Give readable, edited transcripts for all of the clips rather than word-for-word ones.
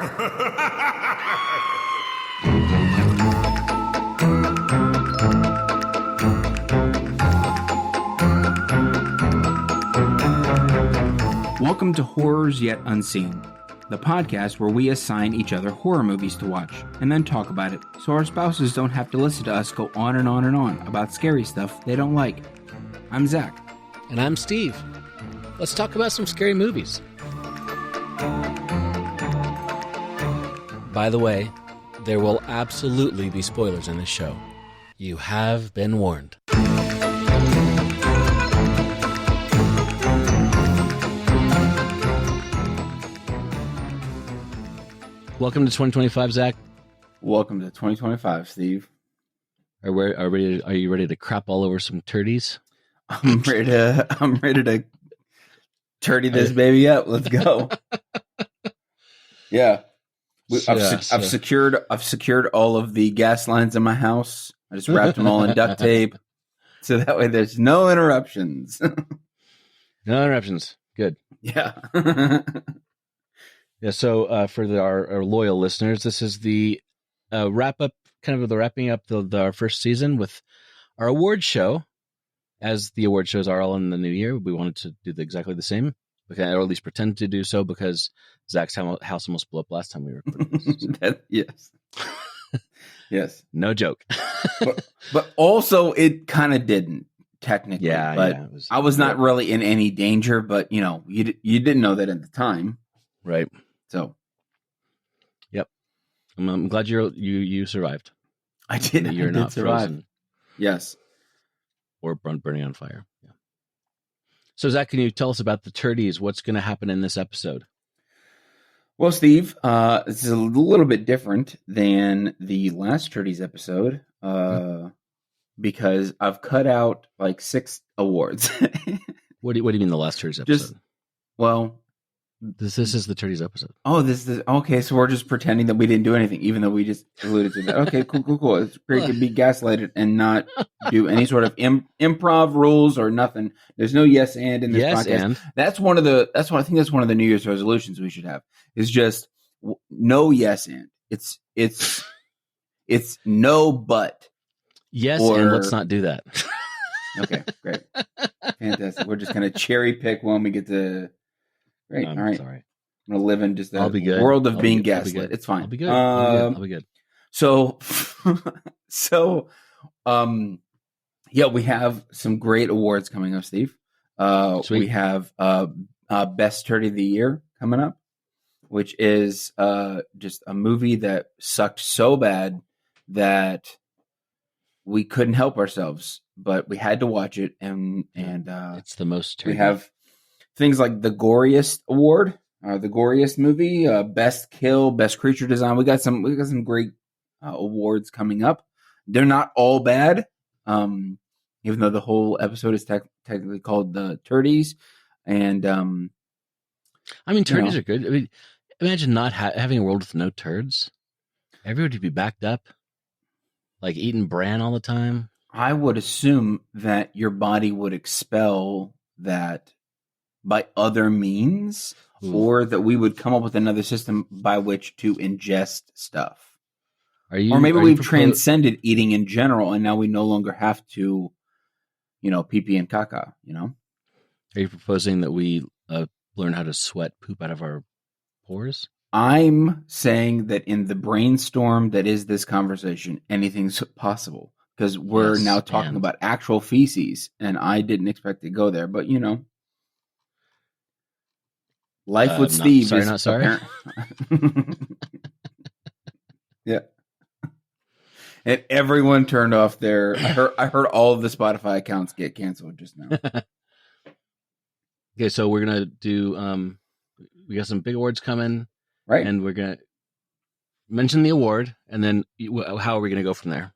Welcome to Horrors Yet Unseen, the podcast where we assign each other horror movies to watch and then talk about it so our spouses don't have to listen to us go on and on and on about scary stuff they don't like. I'm Zach. And I'm Steve. Let's talk about some scary movies. By the way, there will absolutely be spoilers in this show. You have been warned. Welcome to 2025, Zach. Welcome to 2025, Steve. Are you ready to crap all over some turdies? I'm ready to turdy this baby up. Let's go. Yeah. I've secured all of the gas lines in my house. I just wrapped them all in duct tape, so that way there's no interruptions. No interruptions. Good. Yeah. Yeah. So for our loyal listeners, this is the wrapping up our first season with our award show. As the award shows are all in the new year, we wanted to do exactly the same, or at least pretend to do so, because Zach's house almost blew up last time we recorded this. Yes. Yes. No joke. but also it kind of didn't, technically. Yeah. But yeah, I was not really in any danger, but you didn't know that at the time. Right. So. Yep. I'm glad you survived. I did. You're not survive. Frozen. Yes. Or burning on fire. Yeah. So, Zach, can you tell us about the Turdies? What's going to happen in this episode? Well, Steve, this is a little bit different than the last Turdies episode because I've cut out like 6 awards. What do you mean the last Turdies episode? This is the Turdies episode. Oh, this is okay. So we're just pretending that we didn't do anything, even though we just alluded to that. Okay, cool. It's great to be gaslighted and not do any sort of improv rules or nothing. There's no yes and in this podcast. And That's one of the New Year's resolutions we should have. Is just no yes and. It's no but. Yes, and let's not do that. Okay, great, fantastic. We're just gonna cherry pick when we get to. Great. All right. Sorry. I'm going to live in just a world of being gaslit. It's fine. I'll be good. I'll be good. So, we have some great awards coming up, Steve. We have Best Turdy of the Year coming up, which is just a movie that sucked so bad that we couldn't help ourselves, but we had to watch it. And it's the most turdy. We have things like the Goriest Award, the Goriest Movie, Best Kill, Best Creature Design. We got some great awards coming up. They're not all bad, even though the whole episode is technically called the Turdies. And turdies are good. I mean, imagine not having a world with no turds. Everybody would be backed up, like eating bran all the time. I would assume that your body would expel that by other means, or that we would come up with another system by which to ingest stuff. Or maybe we've transcended eating in general, and now we no longer have to, pee pee and caca, Are you proposing that we learn how to sweat poop out of our pores? I'm saying that in the brainstorm that is this conversation, anything's possible. Because we're now talking about actual feces, and I didn't expect to go there, but life with Steve is not sorry. Yeah. And everyone turned off their. I heard all of the Spotify accounts get canceled just now. Okay, so we're gonna do. We got some big awards coming, right? And we're gonna mention the award, and then how are we gonna go from there?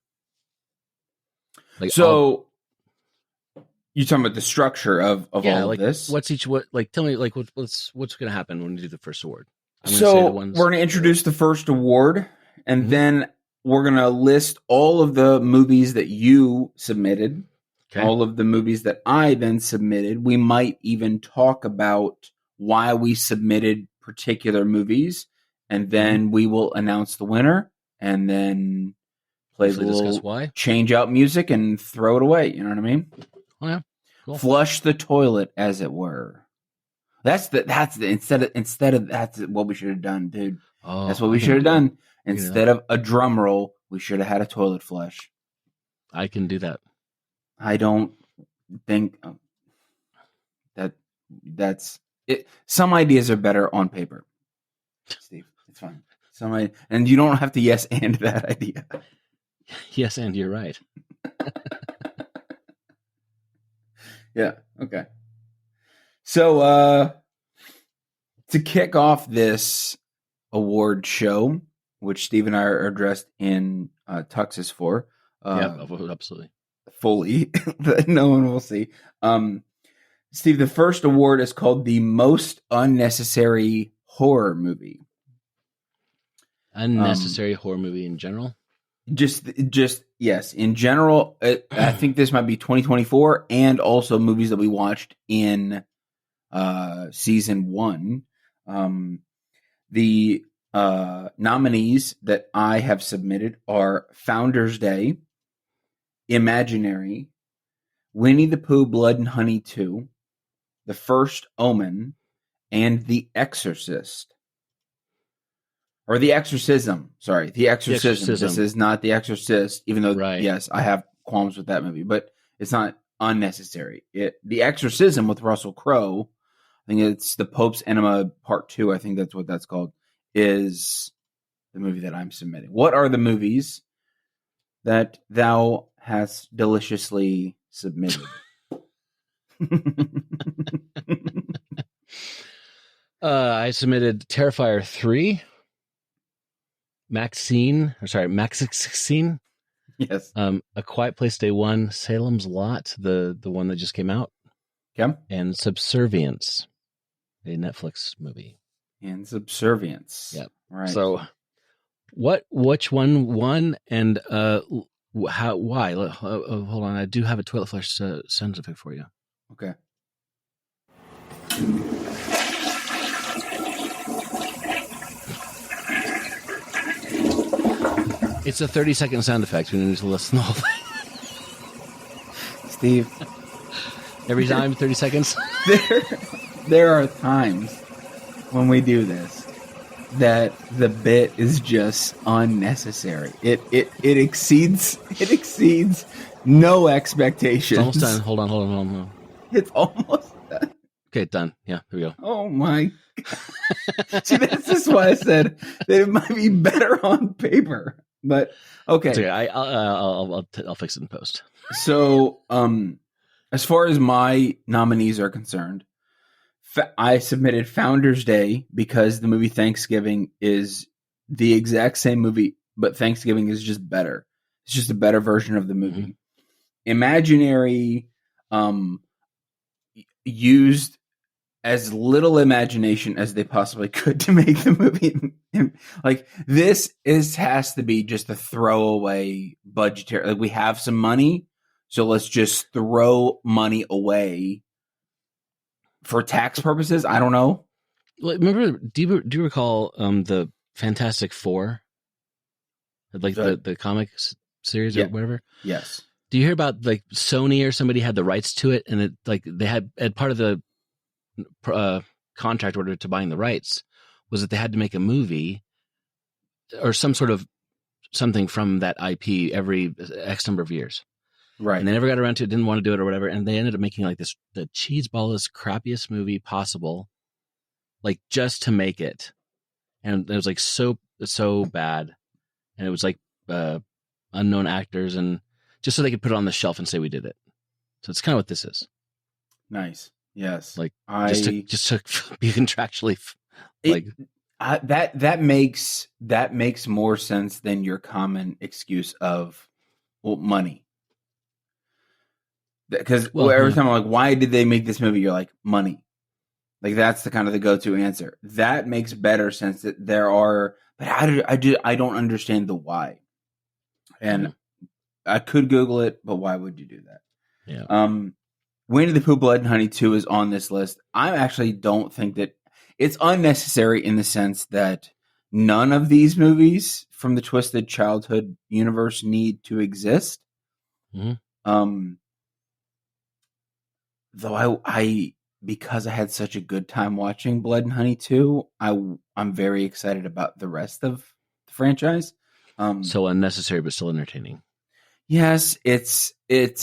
You talking about the structure of all of this? Tell me what's going to happen when we do the first award? We're going to introduce the first award, and then we're going to list all of the movies that you submitted, all of the movies that I then submitted. We might even talk about why we submitted particular movies and then we will announce the winner, and then play the discuss little why. change out music and throw it away. You know what I mean? Oh yeah, cool. Flush the toilet, as it were. That's instead of that's what we should have done, dude. That's what we should have done. Instead of a drum roll, we should have had a toilet flush. I can do that. I don't think that's it. Some ideas are better on paper, Steve. It's fine. And you don't have to yes and that idea. Yes, and you're right. Yeah. Okay. So to kick off this award show, which Steve and I are dressed in tuxes for, absolutely, fully, that no one will see. Steve, the first award is called the most unnecessary horror movie. Unnecessary horror movie in general. Just yes, in general. I think this might be 2024, and also movies that we watched in season 1. The nominees that I have submitted are Founders Day, Imaginary, Winnie the Pooh, Blood and Honey 2, The First Omen, and The Exorcist. Or The Exorcism. Sorry, The Exorcism. This is not The Exorcist, even though, yes, I have qualms with that movie, but it's not unnecessary. The Exorcism with Russell Crowe, I think it's The Pope's Enema Part 2, I think that's what that's called, is the movie that I'm submitting. What are the movies that thou hast deliciously submitted? I submitted Terrifier 3, Maxine. Yes. A Quiet Place Day 1, Salem's Lot, the one that just came out. Okay. And Subservience, a Netflix movie. And Subservience. Yep. Right. So, which one won, and how? Why? Hold on, I do have a toilet flush sound effect for you. Okay. It's a 30-second sound effect. We need to listen to the whole thing. Steve. Every time, 30 seconds. There are times when we do this that the bit is just unnecessary. It exceeds no expectations. It's almost done. Hold on. It's almost done. Okay, done. Yeah, here we go. Oh my God. See, this is why I said that it might be better on paper. But okay, it's okay. I'll fix it in post. So, as far as my nominees are concerned, I submitted Founders Day because the movie Thanksgiving is the exact same movie, but Thanksgiving is just better. It's just a better version of the movie. Mm-hmm. Imaginary used as little imagination as they possibly could to make the movie. Like, this has to be just a throwaway budgetary. Like, we have some money, so let's just throw money away for tax purposes. I don't know. Remember? Do you recall the Fantastic Four, like the comics series or whatever? Yes. Do you hear about, like, Sony or somebody had the rights to it, and it, like, they had part of the contract order to buying the rights was that they had to make a movie or some sort of something from that IP every X number of years. Right. And they never got around to it, didn't want to do it or whatever. And they ended up making like the cheeseballest, crappiest movie possible, like, just to make it. And it was like so bad. And it was like unknown actors, and just so they could put it on the shelf and say we did it. So it's kind of what this is. Nice. Yes. Like, just to be contractually like that makes more sense than your common excuse of, well, money. Because every time I'm like, why did they make this movie? You're like, money. Like, that's the kind of the go-to answer. That makes better sense that there are, but I don't understand the why. And I could Google it, but why would you do that? Yeah. Winnie the Pooh, Blood and Honey 2 is on this list. I actually don't think that it's unnecessary in the sense that none of these movies from the Twisted Childhood universe need to exist. Mm-hmm. Though I because I had such a good time watching Blood and Honey 2, I'm very excited about the rest of the franchise. So unnecessary, but still entertaining. Yes, it's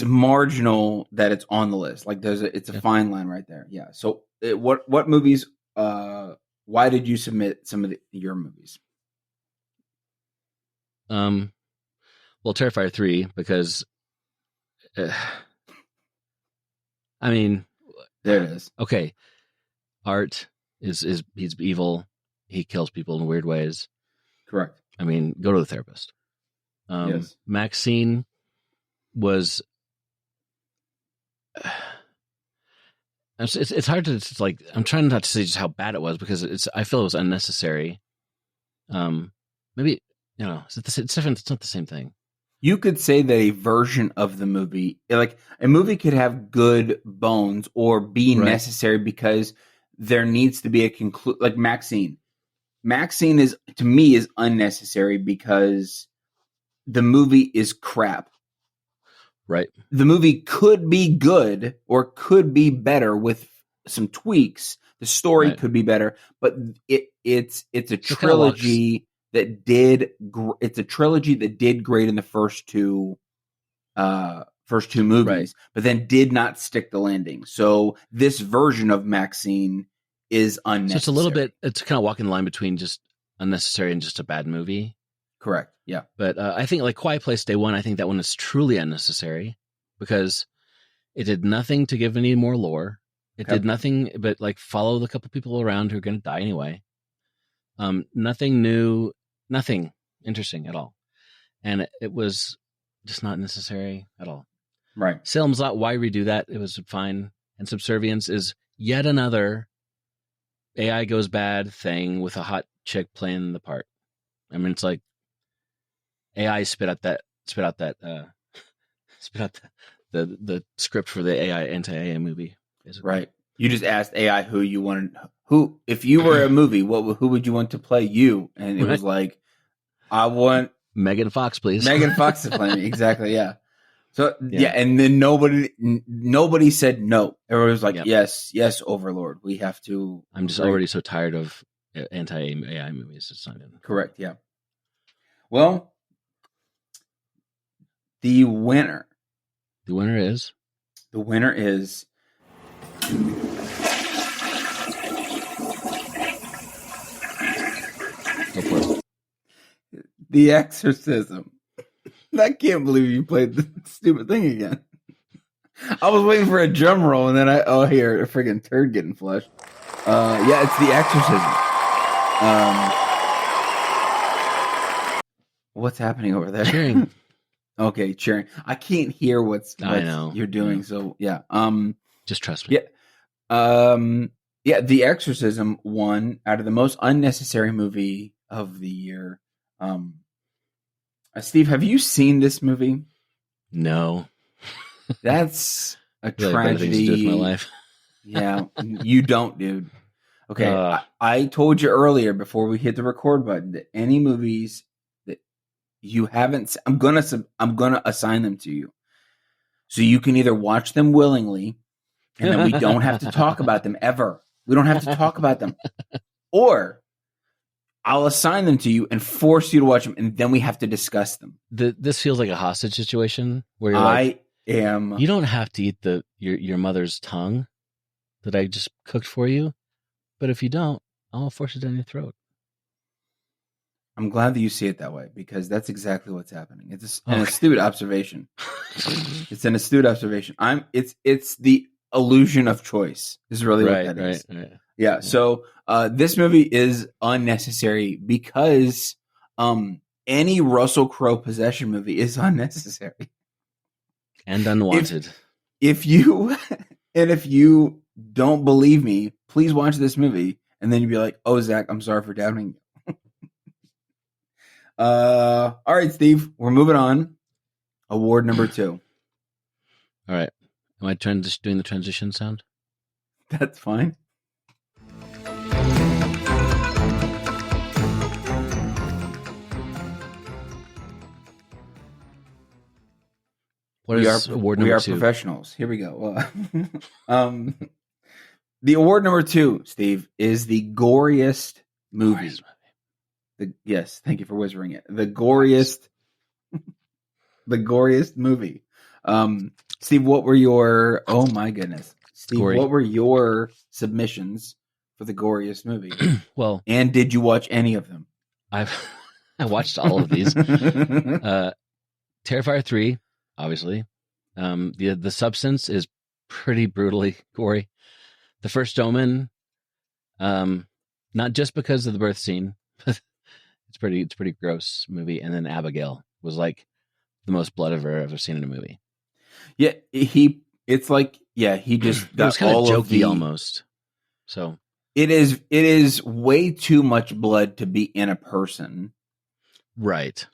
marginal that it's on the list. Like it's a fine line right there. Yeah. So what movies? Why did you submit some of your movies? Well, Terrifier 3 because, I mean, there it is. Okay, Art is he's evil. He kills people in weird ways. Correct. I mean, go to the therapist. Yes. Maxine was. It's hard to like. I'm trying not to say just how bad it was because I feel it was unnecessary. Maybe it's different. It's not the same thing. You could say that a version of the movie, like a movie, could have good bones or be necessary because there needs to be a conclude. Like Maxine is to me is unnecessary because the movie is crap. Right. The movie could be good or could be better with some tweaks. The story could be better, but it's a trilogy that did. It's a trilogy that did great in the first two movies, but then did not stick the landing. So this version of Maxine is unnecessary. So it's a little bit. It's kind of walking the line between just unnecessary and just a bad movie. Correct. Yeah. But I think like Quiet Place Day One, I think that one is truly unnecessary because it did nothing to give any more lore. It did nothing but like follow the couple people around who are going to die anyway. Nothing new, nothing interesting at all. And it was just not necessary at all. Right. Salem's Lot, why redo that? It was fine. And Subservience is yet another AI goes bad thing with a hot chick playing the part. I mean, it's like AI spit out the script for the AI anti-AI movie. Basically. Right. You just asked AI who if you were a movie, who would you want to play you? And it was like, I want Megan Fox, please. Megan Fox to play me. Exactly. Yeah. So yeah, and then nobody said no. Everyone was like, yes, Overlord. We have to. I'm just already so tired of anti-AI movies. It's not even correct. Yeah. Well, the winner is. Go for it. The Exorcism. I can't believe you played the stupid thing again. I was waiting for a drum roll, and then here, a friggin' turd getting flushed. Yeah, it's The Exorcism. What's happening over there? Cheering. Okay, cheering. I can't hear what I know you're doing, so yeah. Just trust me. Yeah. Yeah, The Exorcism won out of the most unnecessary movie of the year. Steve, have you seen this movie? No. That's a really tragedy. To do with my life. Yeah, you don't, dude. Okay, I told you earlier before we hit the record button that any movies that you haven't, I'm gonna assign them to you, so you can either watch them willingly, and then we don't have to talk about them ever. We don't have to talk about them, or I'll assign them to you and force you to watch them, and then we have to discuss them. This feels like a hostage situation where you're you don't have to eat your mother's tongue that I just cooked for you, but if you don't, I'll force it down your throat. I'm glad that you see it that way because that's exactly what's happening. It's an astute observation. It's an astute observation. It's the illusion of choice is really what that is. Right. Yeah. So this movie is unnecessary because any Russell Crowe possession movie is unnecessary and unwanted. If you don't believe me, please watch this movie, and then you'd be like, "Oh, Zach, I'm sorry for doubting you." All right, Steve, we're moving on. Award number 2. All right. Am I doing the transition sound? That's fine. What is award number 2? We are professionals. Here we go. The award number 2, Steve, is the Goriest Movie. Yes, thank you for whispering it. The Goriest Movie. Steve, what were your? Oh my goodness, Steve, what were your submissions for the Goriest Movie? Well, and did you watch any of them? I watched all of these. Terrifier 3, obviously. The Substance is pretty brutally gory. The First Omen, not just because of the birth scene. It's pretty gross movie. And then Abigail was like the most blood I've ever seen in a movie. Yeah, he just got it was kind all of jokey of the, almost. So it is way too much blood to be in a person. Right.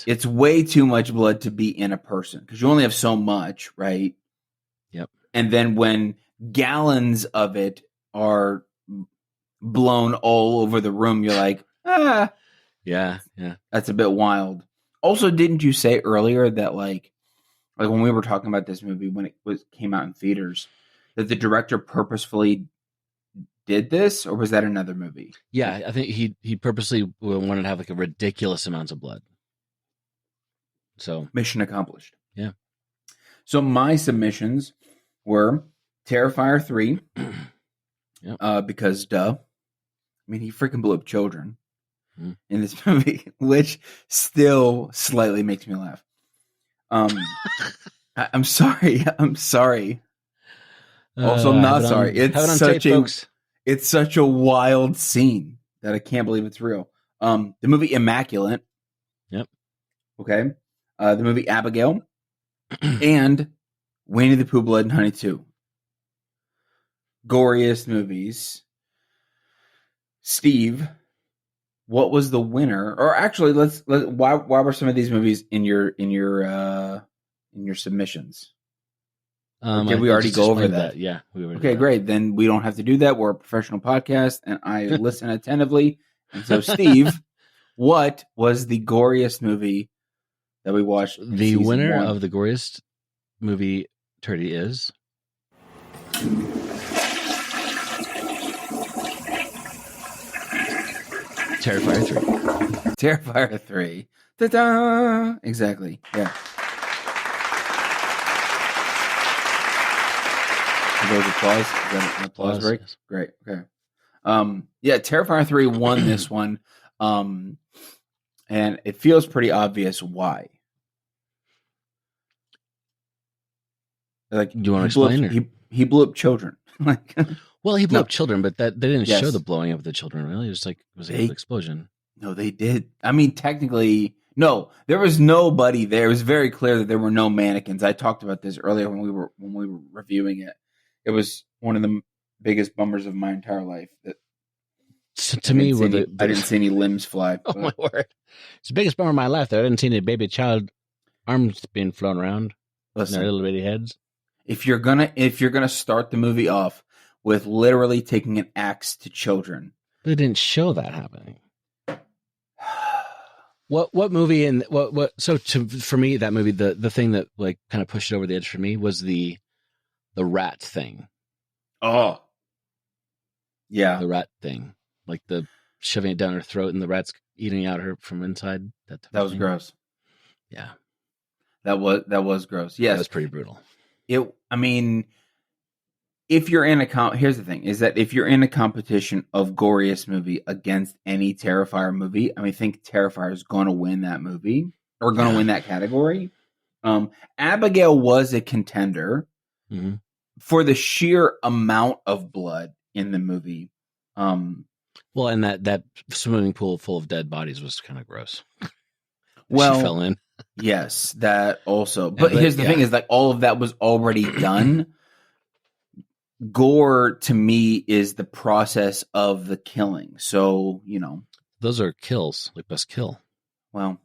It's way too much blood to be in a person because you only have so much, right? Yep. And then when gallons of it are blown all over the room, you're like, yeah, that's a bit wild. Also, didn't you say earlier that like when we were talking about this movie when it came out in theaters, that the director purposefully did this, or was that another movie? Yeah, I think he purposely wanted to have like a ridiculous amounts of blood. So mission accomplished. Yeah. So my submissions were Terrifier 3, because duh. I mean, he freaking blew up children in this movie, which still slightly makes me laugh. I'm sorry. Also, not sorry. It's such a wild scene that I can't believe it's real. The movie Immaculate. Yep. Okay. The movie Abigail and Winnie the Pooh, Blood and Honey 2. Goriest movies. Steve, what was the winner? Or actually, why were some of these movies in your submissions? Did we already go over that? Yeah. Okay, great. Then we don't have to do that. We're a professional podcast, and I listen attentively. And so, Steve, what was the goriest movie that we watched? The winner of the Goriest Movie Turdy is Terrifier 3. Terrifier 3. Ta-da! Exactly. Yeah. Those applause. Is that an applause break? Yes. Great. Okay. Terrifier 3 won this one. And it feels pretty obvious why. Like, do you want to explain? He blew up children. Well, he blew up children, but they didn't show the blowing up of the children. Really, it was like an explosion. No, they did. I mean, technically, no. There was nobody there. It was very clear that there were no mannequins. I talked about this earlier when we were reviewing it. It was one of the biggest bummers of my entire life. That to me, I didn't see any limbs fly. Oh my word! It's the biggest bummer of my life that I didn't see any baby child arms being flown around. Listen, their little bitty heads. If you're gonna start the movie off with literally taking an axe to children, they didn't show that happening. What movie and what? So for me, that movie, the thing that like kind of pushed it over the edge for me was the rat thing. Oh, yeah, the rat thing, like the shoving it down her throat and the rat's eating out her from inside. That was gross. Yeah, that was gross. Yes, that was pretty brutal. I mean, if you're in here's the thing, is that if you're in a competition of goriest movie against any Terrifier movie, I mean, I think Terrifier is going to win that movie or going to win that category. Abigail was a contender for the sheer amount of blood in the movie. Well, and that swimming pool full of dead bodies was kind of gross. Well, she fell in. Yes, that also. But here's the thing: is like all of that was already done. Gore to me is the process of the killing. So those are kills, like best kill. Well,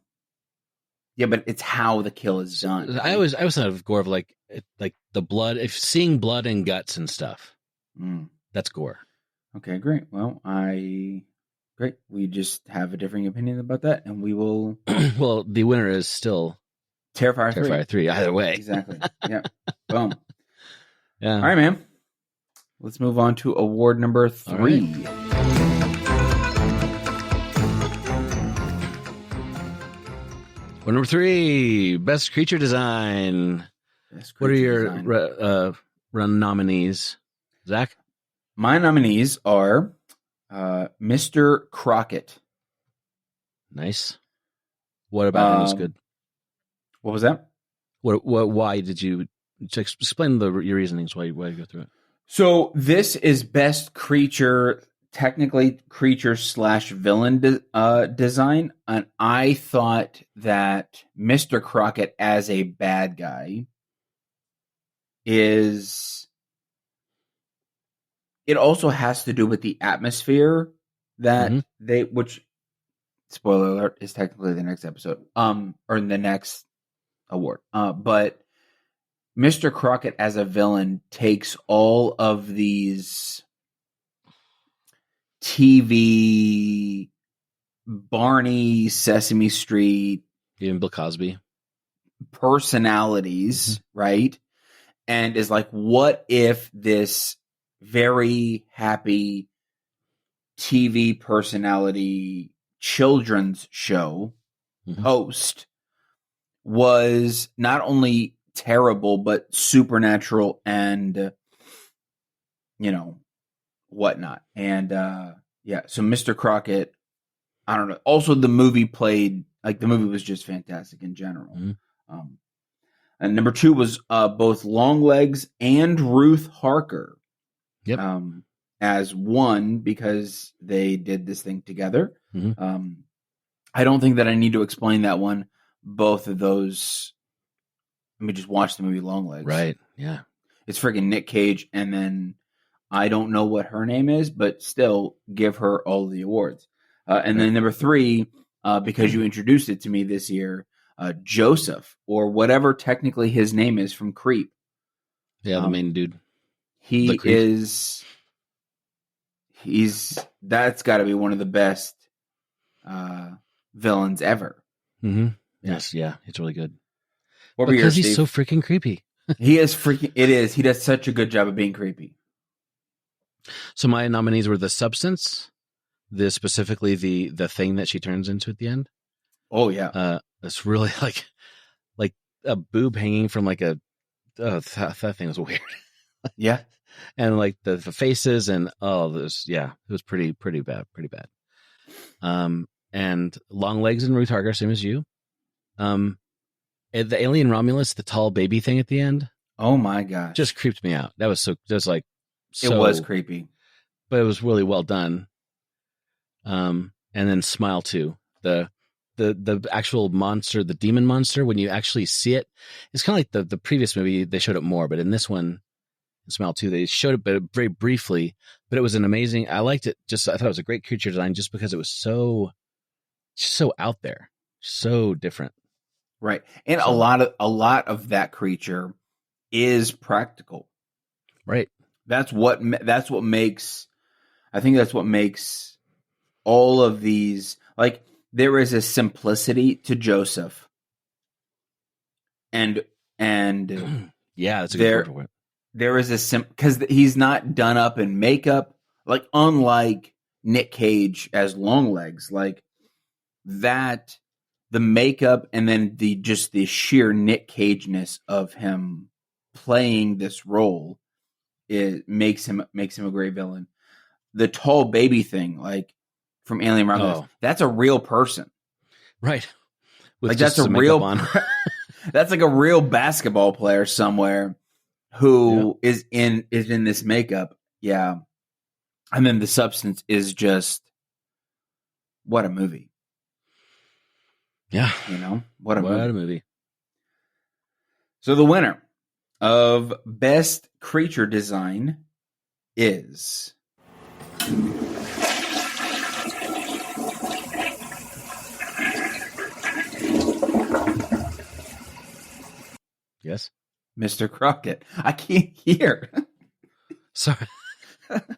yeah, but it's how the kill is done. I always thought of gore of like the blood. If seeing blood and guts and stuff, that's gore. Okay, great. Well, great. We just have a differing opinion about that, and we will. Well, the winner is still Terrifier 3. Terrifier 3, either way. Exactly. Yeah. Boom. Yeah. All right, man. Let's move on to award number 3. Award number 3, Best Creature Design. What are your run nominees, Zach? My nominees are Mr. Crockett. Nice. What about him was good? What was that? What? Why did you explain your reasonings? Why you go through it? So this is best creature, technically creature / villain design, and I thought that Mr. Crockett as a bad guy is. It also has to do with the atmosphere that which, spoiler alert, is technically the next episode, or the next award. But Mr. Crockett as a villain takes all of these TV, Barney, Sesame Street, even Bill Cosby personalities, right? And is like, what if this very happy TV personality children's show host was not only terrible but supernatural and whatnot. And so Mr. Crockett, I don't know. Also, the movie was just fantastic in general. And number 2 was both Longlegs and Ruth Harker. Yep. As one, because they did this thing together. I don't think that I need to explain that one. Both of those, let me just watch the movie Longlegs. Right. Yeah. It's freaking Nick Cage, and then I don't know what her name is, but still give her all the awards. And then number 3, because you introduced it to me this year, Joseph, or whatever technically his name is from Creep. Yeah, the main dude. That's got to be one of the best villains ever. Yes, yeah, it's really good. Because he's so freaking creepy. He is freaking. It is. He does such a good job of being creepy. So my nominees were the substance, specifically the thing that she turns into at the end. Oh yeah, it's really like a boob hanging from like a. That thing was weird. Yeah, and like the faces and it was pretty bad. And Longlegs and Ruth Harker, same as you. The alien Romulus, the tall baby thing at the end. Oh my gosh, just creeped me out. It was creepy, but it was really well done. And then Smile 2, the actual monster, the demon monster. When you actually see it, it's kind of like the previous movie. They showed it more, but in this one, Smile 2, they showed it, but very briefly. But it was an amazing. I liked it. I thought it was a great creature design, just because it was so out there, so different. Right, and a lot of that creature is practical. Right. That's what makes. I think that's what makes all of these, like, there is a simplicity to Joseph, and yeah, that's a good word for it. There is because he's not done up in makeup, like unlike Nick Cage as Longlegs, like that. The makeup and then the sheer Nick Cage-ness of him playing this role, it makes him a great villain. The tall baby thing, like from Alien Romulus, that's a real person, right? Like that's a real that's like a real basketball player somewhere who is in this makeup. Yeah. And then the substance is just, what a movie. Yeah. What a movie. So the winner of Best Creature Design is yes, Mr. Crockett. I can't hear. Sorry.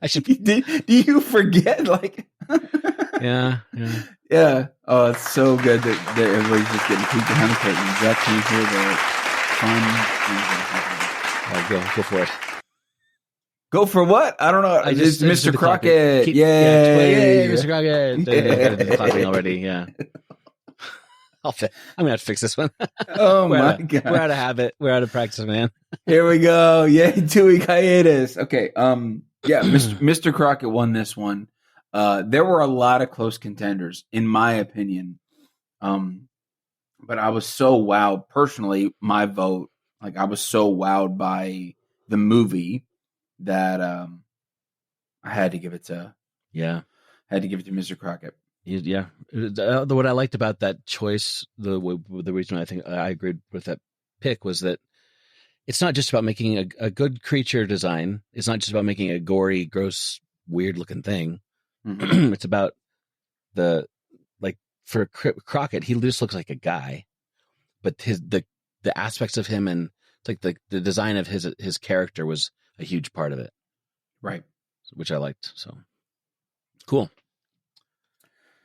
I should. Do you forget? Like, Yeah. Yeah. Oh, it's so good that everybody's just getting peeked behind the curtain. Zach, can you hear the fun things that are happening? Go for it. Go for what? I don't know. I It's just did Mr. the clapping. Crockett. Yay, Yay. Mr. Crockett. I did the clapping already. Yeah. I'm gonna have to fix this one. Oh my God. We're out of habit. We're out of practice, man. Here we go. Yay, 2-week hiatus. Okay. Yeah, Mr. Crockett won this one. There were a lot of close contenders, in my opinion. But I was so wowed. Personally, my vote, like I was so wowed by the movie that I had to give it to Mr. Crockett. Yeah. What I liked about that choice, the reason I think I agreed with that pick was that it's not just about making a good creature design. It's not just about making a gory, gross, weird looking thing. Mm-hmm. It's about for Crockett, he just looks like a guy, but the aspects of him and it's like the design of his character was a huge part of it. Right. Which I liked. So cool.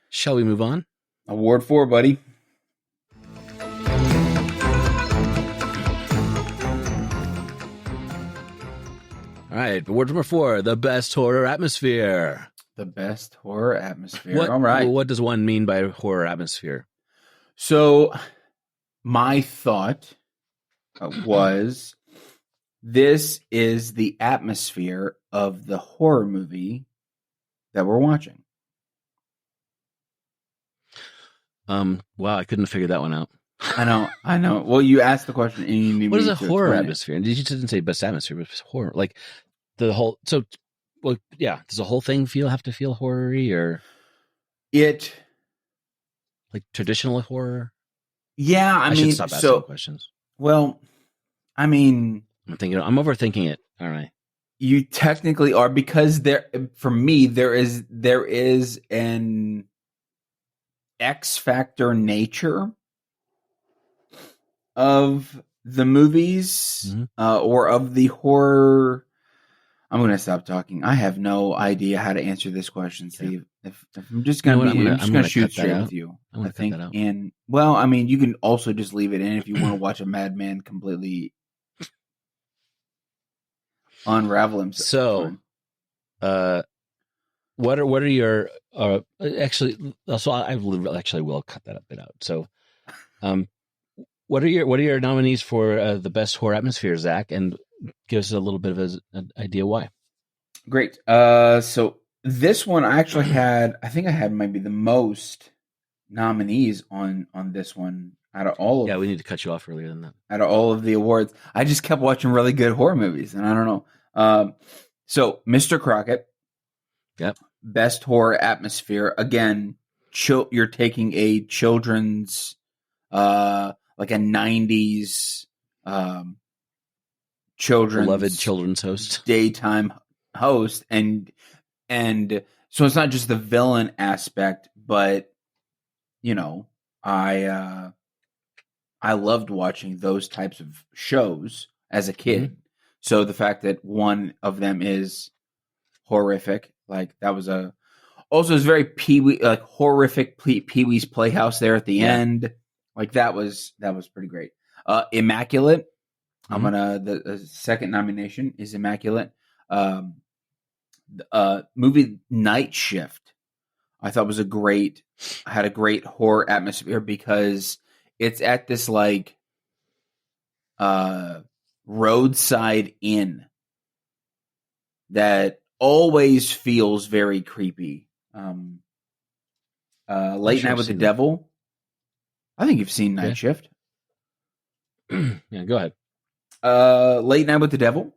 Shall we move on? Award 4, buddy. All right. Award number 4, the best horror atmosphere. The best horror atmosphere. All right. What does one mean by horror atmosphere? So my thought was this is the atmosphere of the horror movie that we're watching. Wow, I couldn't figure that one out. I know. Well, you asked the question and you need what me is a to horror atmosphere? And you didn't say best atmosphere, but horror. Like the whole well, yeah, does the whole thing have to feel horror-y or it like traditional horror? Yeah, I mean, should stop asking questions. Well, I mean, I'm overthinking it. All right. You technically are, because for me there is an X factor nature of the movies, or of the horror. I'm going to stop talking. I have no idea how to answer this question, Steve. If I'm just going to I'm just going to shoot straight with you. I think. Cut that out. And well, I mean, you can also just leave it in if you want to watch a madman completely unravel himself. So, what are your actually? So I actually will cut that a bit out. So, what are your nominees for the best horror atmosphere, Zach? And give us a little bit of an idea why. Great. So this one I actually had. I think I had maybe the most nominees on this one out of all. Yeah, we need to cut you off earlier than that. Out of all of the awards, I just kept watching really good horror movies, and I don't know. So Mr. Crockett. Yep. Best horror atmosphere. Again, you're taking a children's, like a 90s, beloved children's host, daytime host, and so it's not just the villain aspect, but I loved watching those types of shows as a kid. Mm-hmm. So the fact that one of them is horrific, like that was also it's very Pee-wee, like horrific Pee-wee's Playhouse there at the end. Like that was pretty great. Immaculate. Mm-hmm. The second nomination is Immaculate. Movie Night Shift, I thought had a great horror atmosphere because it's at this like roadside inn that always feels very creepy. Late Night with the Devil. I think you've seen Night Shift. Yeah, go ahead. Late Night with the Devil.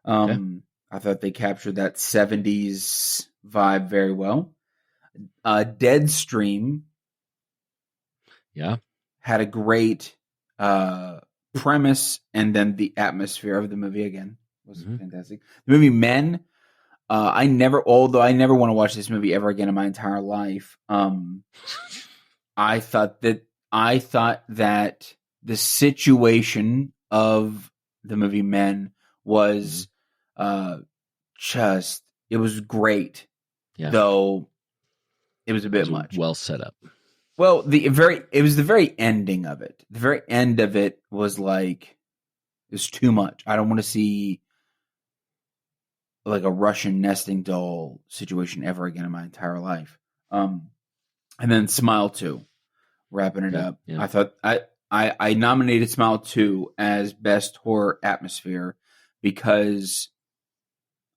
I thought they captured that 70s vibe very well. Deadstream. Yeah. Had a great premise, and then the atmosphere of the movie again was fantastic. The movie Men. I never want to watch this movie ever again in my entire life. I thought that the situation of the movie Men was it was great. Yeah. Though it was a bit much. Well set up. Well, it was the very ending of it. The very end of it was like, it's too much. I don't want to see like a Russian nesting doll situation ever again in my entire life. And then Smile 2, wrapping it up. Yeah. I thought I nominated Smile 2 as best horror atmosphere because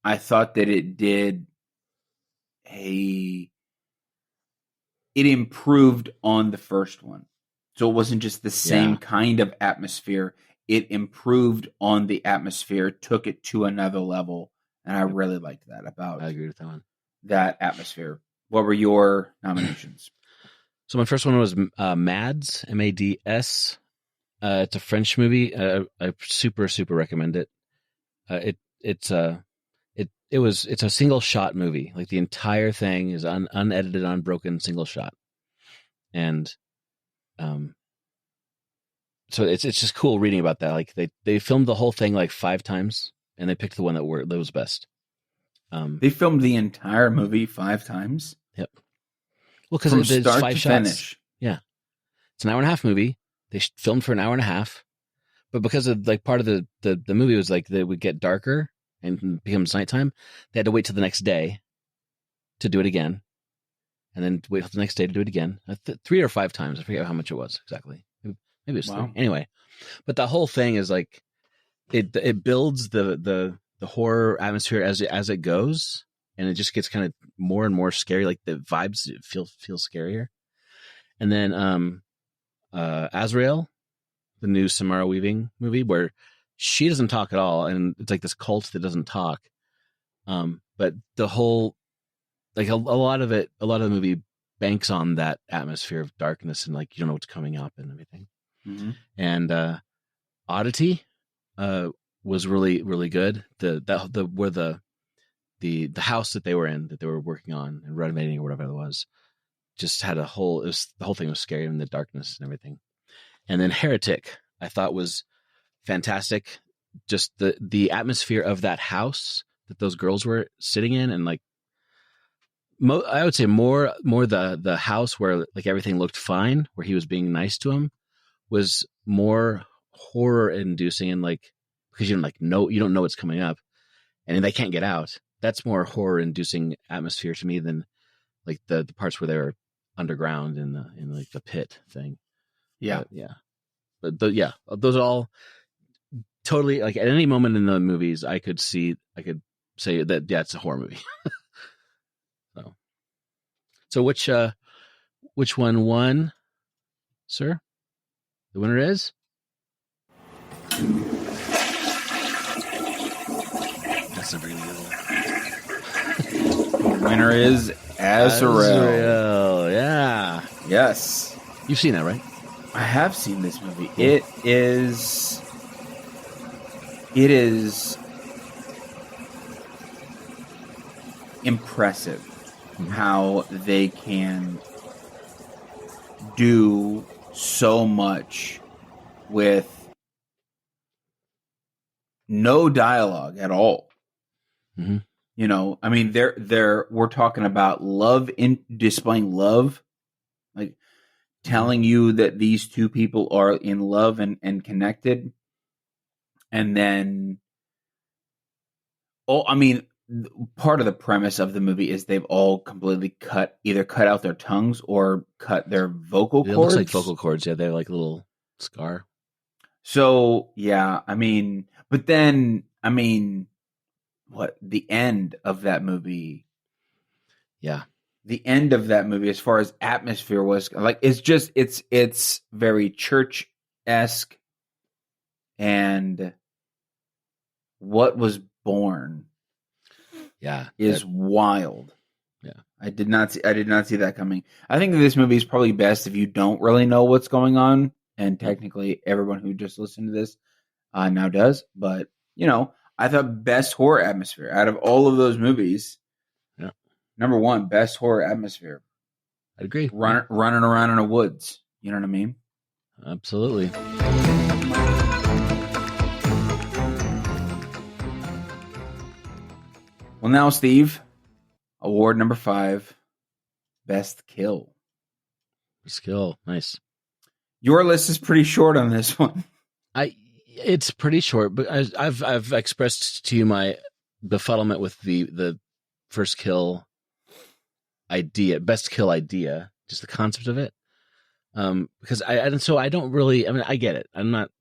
I thought that it improved on the first one. So it wasn't just the same kind of atmosphere. It improved on the atmosphere, took it to another level. And I really liked that about I agree with that one. That atmosphere. What were your nominations? So my first one was Mads, Mads. It's a French movie. I super recommend it. It's a single shot movie. Like the entire thing is unedited, unbroken single shot, and so it's just cool reading about that. Like they filmed the whole thing like 5 times, and they picked the one that was best. They filmed the entire movie 5 times. Yep. Well, because from there's start 5 to shots. finish. Yeah, it's an hour and a half movie. They filmed for an hour and a half, but because of like part of the movie was like they would get darker and becomes nighttime, they had to wait till the next day to do it again, and then wait till the next day to do it again. 3 or 5 times. I forget how much it was exactly. Maybe it was 3. Anyway, but the whole thing is like it builds the horror atmosphere as it goes, and it just gets kind of more and more scary. Like the vibes feel scarier. And then Azrael, the new Samara Weaving movie, where she doesn't talk at all, and it's like this cult that doesn't talk. But the whole, like a lot of the movie banks on that atmosphere of darkness and like you don't know what's coming up and everything. Mm-hmm. And Oddity was really good. The house that they were in, that they were working on and renovating or whatever it was, just had the whole thing was scary in the darkness and everything. And then Heretic, I thought was fantastic. Just the atmosphere of that house that those girls were sitting in, and like I would say more the house where like everything looked fine, where he was being nice to him, was more horror inducing, and like because you don't know what's coming up, and they can't get out. That's more horror inducing atmosphere to me than like the parts where they were underground in like the pit thing. Yeah. But those are all totally like at any moment in the movies I could say that it's a horror movie. So which one won, sir? The winner is that's never gonna The winner is Azrael. Yeah. Yes. You've seen that, right? I have seen this movie. It is impressive how they can do so much with no dialogue at all. Mm-hmm. You know, I mean, we're talking about love, in displaying love, like telling you that these two people are in love and connected. And then, part of the premise of the movie is they've all completely either cut out their tongues or cut their vocal cords. It looks like vocal cords. Yeah, they're like a little scar. So, yeah, I mean, but then, I mean, what the end of that movie? Yeah, the end of that movie, as far as atmosphere was, like it's very church-esque, and what was born, is wild. Yeah, I did not see that coming. I think this movie is probably best if you don't really know what's going on, and technically everyone who just listened to this now does. But I thought best horror atmosphere out of all of those movies. Yeah. Number 1, best horror atmosphere. I'd agree. Running around in the woods. You know what I mean? Absolutely. Well, now, Steve, award number 5. best kill. Skill, nice. Your list is pretty short on this one. It's pretty short, but I've expressed to you my befuddlement with the first kill idea, best kill idea, just the concept of it. Because I don't really. I mean, I get it. I'm not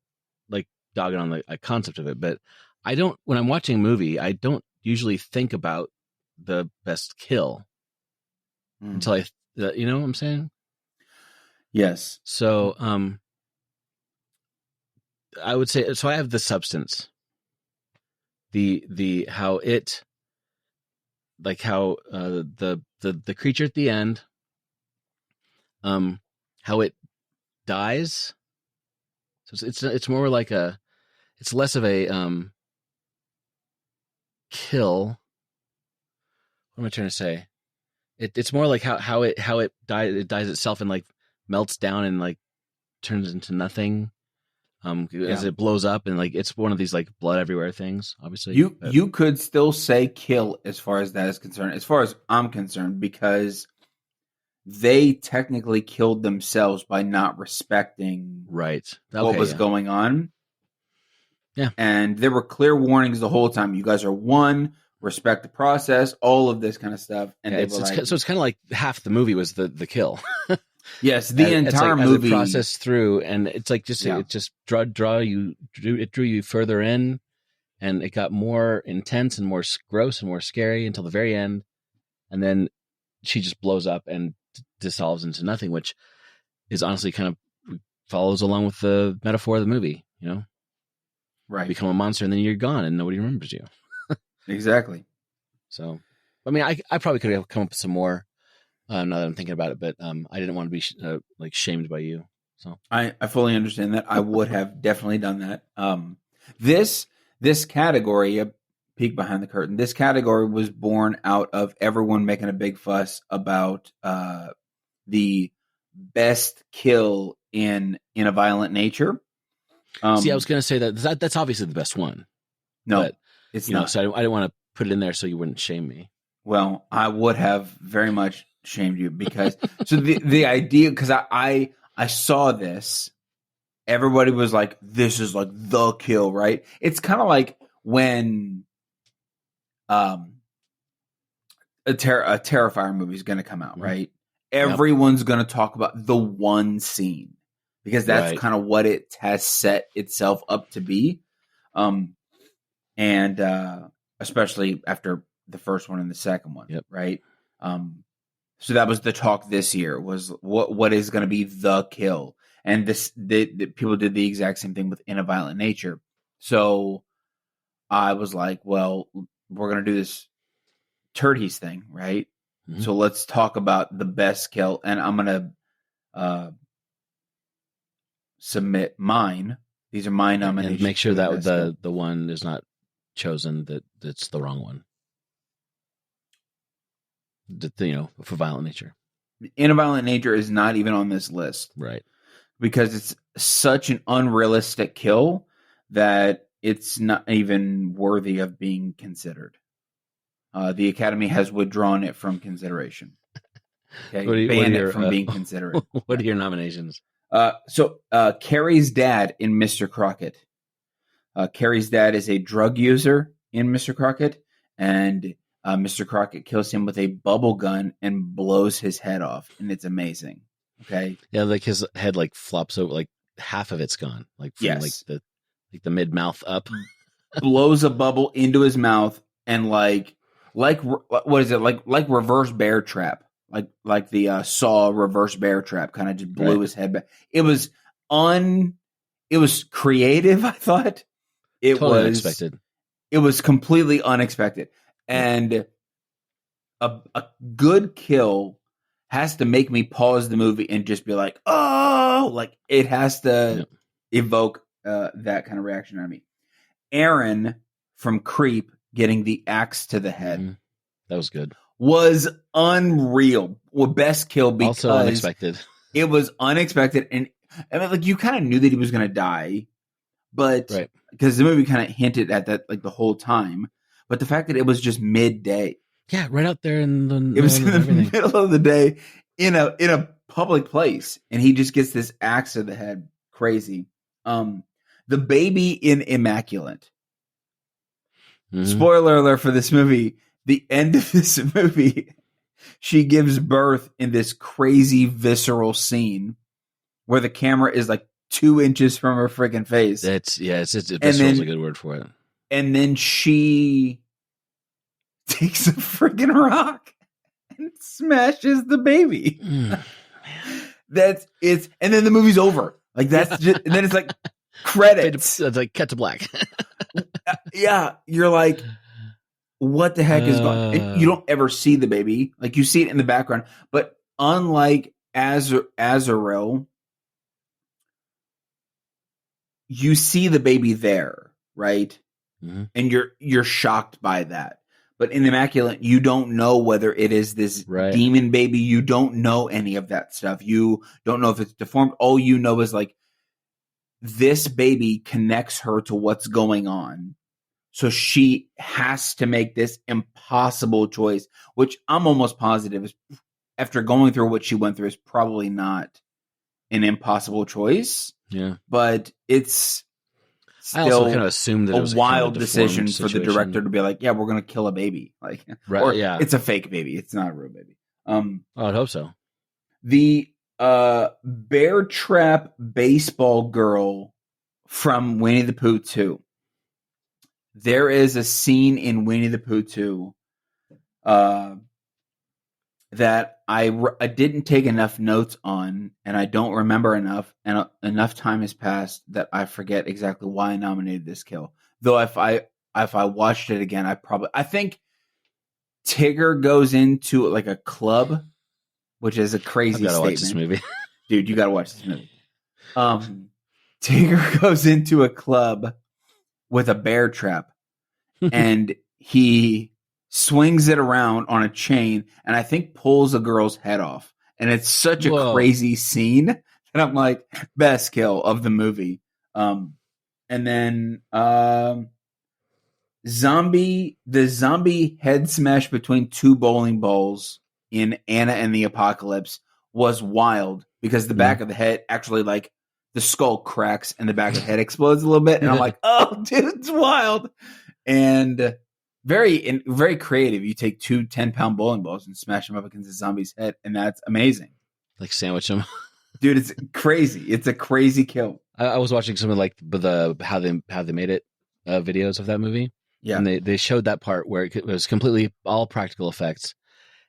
like dogging on the concept of it, but I don't. When I'm watching a movie, I don't usually think about the best kill until you know what I'm saying? Yes. So, I would say so. I have the substance, the how it, like how the creature at the end, how it dies. So it's more like it's less of a kill. What am I trying to say? It's more like how it dies. It dies itself and like melts down and like turns into nothing. As it blows up and like it's one of these like blood everywhere things. Obviously, you could still say kill as far as that is concerned. As far as I'm concerned, because they technically killed themselves by not respecting what was going on. Yeah, and there were clear warnings the whole time. You guys are one. Respect the process. All of this kind of stuff. And so it's kind of like half the movie was the kill. Yes, the entire movie as it processed through, and it's like it just drew you further in, and it got more intense and more gross and more scary until the very end, and then she just blows up and dissolves into nothing, which is honestly kind of follows along with the metaphor of the movie. You know, right? You become a monster, and then you're gone, and nobody remembers you. Exactly. So, I mean, I probably could have come up with some more. Now that I'm thinking about it, but I didn't want to be like shamed by you. So I fully understand that. I would have definitely done that. This category, a peek behind the curtain, this category was born out of everyone making a big fuss about the best kill in a violent nature. See, I was going to say that's obviously the best one. No, but, it's not. So I didn't want to put it in there so you wouldn't shame me. Well, I would have very much shamed you because so the idea, because I saw this, everybody was like, this is like the kill, right? It's kind of like when a Terrifier movie is going to come out, right? Everyone's going to talk about the one scene because that's kind of what it has set itself up to be. And especially after the first one and the second one, right? So that was the talk this year, was what is going to be the kill. And the people did the exact same thing with In a Violent Nature. So I was like, well, we're going to do this Turdies thing, right? Mm-hmm. So let's talk about the best kill. And I'm going to submit mine. These are my nominations. And make sure that the one is not chosen that's the wrong one. For Violent Nature. In a Violent Nature is not even on this list. Right. Because it's such an unrealistic kill that it's not even worthy of being considered. The Academy has withdrawn it from consideration. Okay, banned it from being considered. What are your nominations? So Carrie's dad in Mr. Crockett. Carrie's dad is a drug user in Mr. Crockett, and Mr. Crockett kills him with a bubble gun and blows his head off, and it's amazing. Okay. Yeah, like his head like flops over, like half of it's gone, like from like the mid mouth up. Blows a bubble into his mouth, and like what is it like reverse bear trap, like the Saw reverse bear trap, kind of just blew his head back. It was creative. I thought it totally was unexpected. It was completely unexpected, and a good kill has to make me pause the movie and just be like, oh, like it has to evoke that kind of reaction out of me. Aaron from Creep getting the axe to the head. Mm-hmm. That was good. Was unreal. Well, best kill because also unexpected. It was unexpected, and I mean, like you kind of knew that he was going to die, but because the movie kind of hinted at that like the whole time. But the fact that it was just midday. Yeah, right out there in the It was in the everything. middle of the day in a public place, and he just gets this axe to the head. Crazy. The baby in Immaculate. Mm-hmm. Spoiler alert for this movie. The end of this movie, she gives birth in this crazy visceral scene where the camera is like 2 inches from her freaking face. It's visceral is a good word for it. And then she takes a freaking rock and smashes the baby. And then the movie's over. Like that's just, and then it's like credits. It's like cut to black. Yeah, you're like, what the heck is going? And you don't ever see the baby. Like you see it in the background, but unlike Azarel, you see the baby there, right? Mm-hmm. And you're shocked by that. But in Immaculate, you don't know whether it is this demon baby. You don't know any of that stuff. You don't know if it's deformed. All you know is like this baby connects her to what's going on. So she has to make this impossible choice, which I'm almost positive is, after going through what she went through, is probably not an impossible choice. Yeah. But it's I also kind of assumed that it was a wild decision for the director to be like, yeah, we're going to kill a baby. Like, or it's a fake baby. It's not a real baby. I'd hope so. The Bear Trap Baseball Girl from Winnie the Pooh 2. There is a scene in Winnie the Pooh 2 that I didn't take enough notes on, and I don't remember enough, and enough time has passed that I forget exactly why I nominated this kill. Though if I watched it again, I think Tigger goes into like a club, which is a crazy statement. Watch this movie. Dude, you gotta watch this movie. Tigger goes into a club with a bear trap, and he swings it around on a chain, and I think pulls a girl's head off. And it's such a crazy scene that I'm like, best kill of the movie. And then the zombie head smash between 2 bowling balls in Anna and the Apocalypse was wild, because the back of the head actually, like, the skull cracks and the back of the head explodes a little bit. And I'm like, oh, dude, it's wild. And very creative. You take 2 10-pound bowling balls and smash them up against the zombie's head, and that's amazing. Like sandwich them. Dude, it's crazy. It's a crazy kill. I was watching some of like the how they made it videos of that movie. Yeah. And they showed that part where it was completely all practical effects.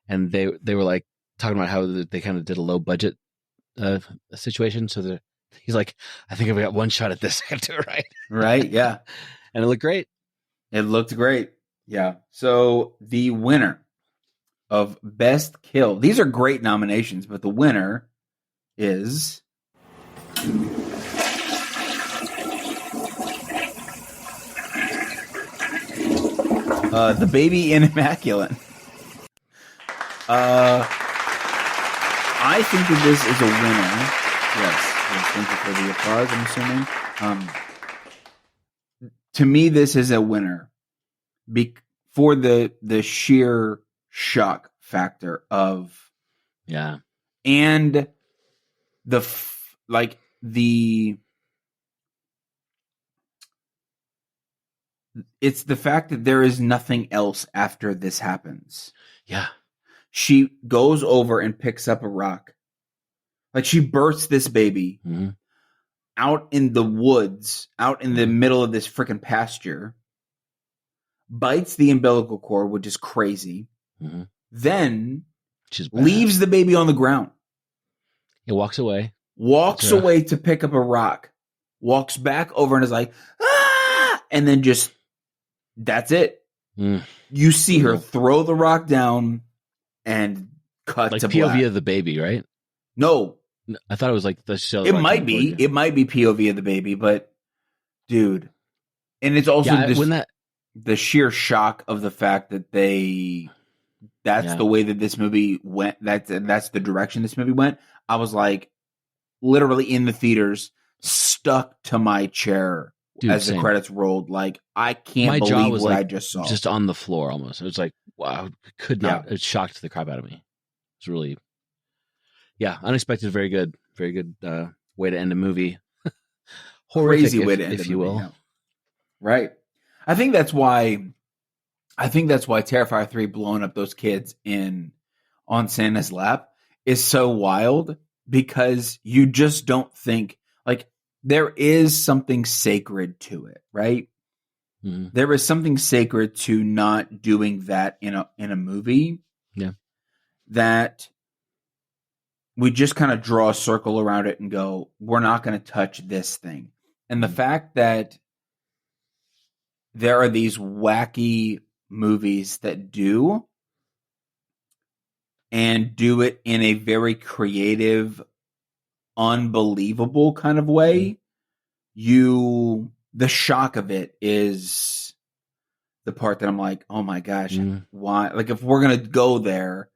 And they were like talking about how they kind of did a low budget situation. So he's like, I think I've got one shot at this. I have to do it right. Right, yeah. And it looked great. It looked great. Yeah. So the winner of Best Kill. These are great nominations, but the winner is the baby in Immaculate. I think that this is a winner. Yes, thank you for the applause, I'm assuming. To me, this is a winner for the sheer shock factor of, and it's the fact that there is nothing else after this happens. Yeah. She goes over and picks up a rock. Like, she births this baby out in the woods, out in the middle of this freaking pasture, bites the umbilical cord, which is crazy. Then leaves the baby on the ground. He walks away. Walks away to pick up a rock. Walks back over and is like, ah! And then just, that's it. You see her throw the rock down and cut like to POV black. of the baby, right? No. I thought it was like the show. It might be. It might be POV of the baby, but dude. And it's also the sheer shock of the fact that that's the way that this movie went. That's the direction this movie went. I was like, literally in the theaters, stuck to my chair, Dude, as the same. credits rolled. Like, I can't My jaw believe was what like I just saw. just on the floor almost. It was like, wow, could not. It shocked the crap out of me. It's really, unexpected. Very good way to end a movie. Horrific, Crazy way to end if a you movie, will. yeah. Right. I think that's why Terrifier 3 blowing up those kids on Santa's lap is so wild, because you just don't think, like, there is something sacred to it, right? Mm-hmm. There is something sacred to not doing that in a movie. Yeah. That we just kind of draw a circle around it and go, we're not going to touch this thing. And the fact that there are these wacky movies that do, and do it in a very creative, unbelievable kind of way, the shock of it is the part that I'm like, oh my gosh, why? Like, if we're going to go there,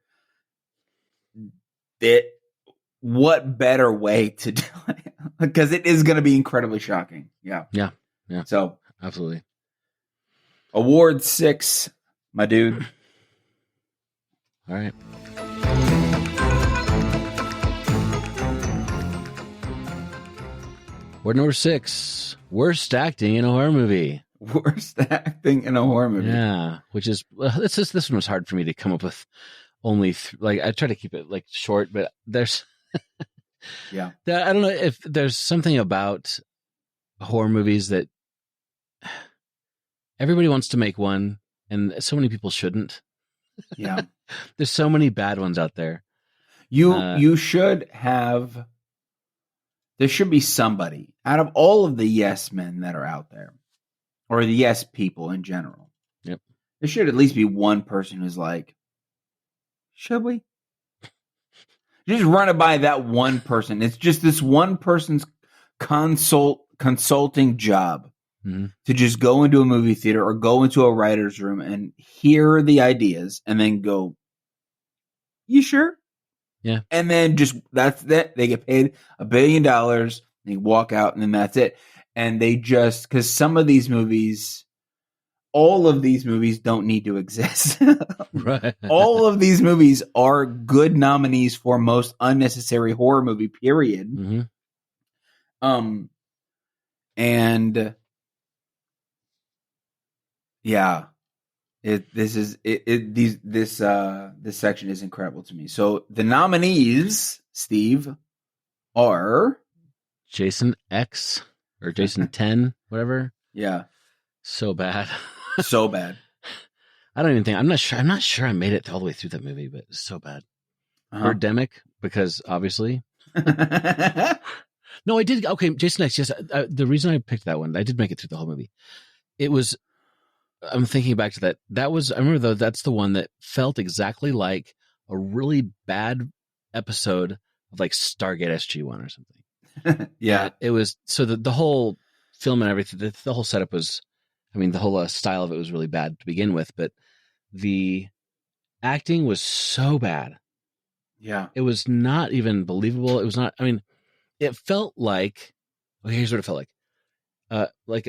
what better way to do it? Because it is going to be incredibly shocking. Yeah. Yeah. So, absolutely. award 6, my dude. All right. Award number 6, worst acting in a horror movie. Worst acting in a horror movie. Yeah, which is this one was hard for me to come up with. Only like I try to keep it like short, but there's yeah. I don't know if there's something about horror movies that everybody wants to make one, and so many people shouldn't. Yeah. There's so many bad ones out there. You should have. There should be somebody out of all of the yes men that are out there, or the yes people in general. Yep. There should at least be one person who's like, should we? Just run it by that one person. It's just this one person's consulting job to just go into a movie theater or go into a writer's room and hear the ideas and then go, you sure? Yeah. And then just, that's that. They get paid $1 billion. They walk out and then that's it. And they just, because some of these movies, all of these movies don't need to exist. Right. All of these movies are good nominees for most unnecessary horror movie, period. Mm-hmm. And yeah, this section is incredible to me. So the nominees, Steve, are Jason X or Jason 10, whatever. Yeah. So bad. So bad. I don't even think, I'm not sure I made it all the way through that movie, but it's so bad. Birdemic, because obviously. No, I did. Okay, Jason X. Yes, the reason I picked that one, I did make it through the whole movie. It was. I'm thinking back to that. That was. I remember though. That's the one that felt exactly like a really bad episode of like Stargate SG-1 or something. Yeah. And it was. So the whole film and everything. The whole setup was. I mean, the whole style of it was really bad to begin with, but the acting was so bad. Yeah. It was not even believable. It was not. I mean. It felt like, okay, here's what it felt like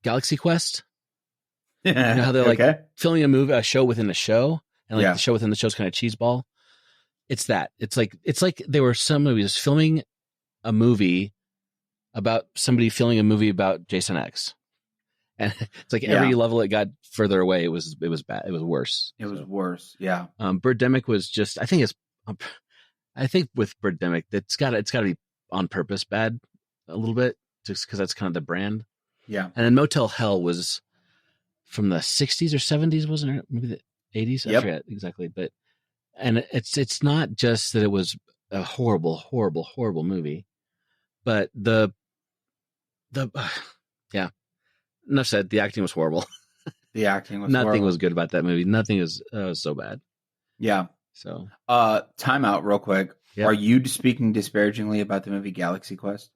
Galaxy Quest. You know how they're like filming a show within a show, and like the show within the show is kind of cheeseball. It's that. It's like there were some movies filming a movie about somebody filming a movie about Jason X, and it's like every level it got further away, it was bad. It was worse. It was worse. Yeah. Birdemic was just. I think with Birdemic, it's got to be on purpose bad a little bit, just because that's kind of the brand. Yeah. And then Motel Hell was from the 60s or 70s, wasn't it? Maybe the 80s? I forget exactly. But and it's not just that it was a horrible, horrible, horrible movie, but the enough said. The acting was horrible. The acting was nothing horrible. was good about that movie. Nothing was so bad. Yeah. So, time out real quick. Yep. Are you speaking disparagingly about the movie Galaxy Quest?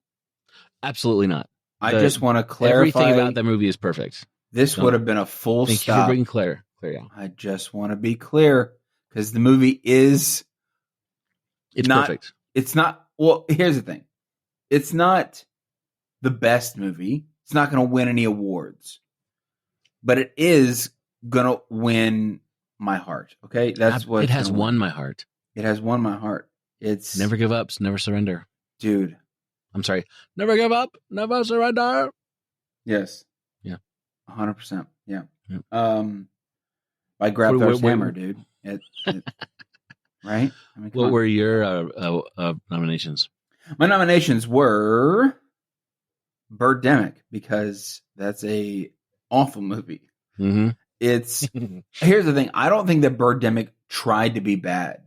Absolutely not. I just want to clarify. Everything about that movie is perfect. This would have been a full Thank stop. you for bringing clear out. I just want to be clear because the movie is. It's not, perfect. It's not. Well, here's the thing. It's not the best movie. It's not going to win any awards, but it is going to win my heart. Okay, that's what it has won my heart. It has won my heart. It's never give up, never surrender, dude. I'm sorry, never give up, never surrender. Yes. Yeah. 100%. Yeah. Yep. By Grabthar's Hammer, dude. Right? I mean, what were your nominations? My nominations were Birdemic, because that's a awful movie. Mm-hmm. It's here's the thing. I don't think that Birdemic tried to be bad.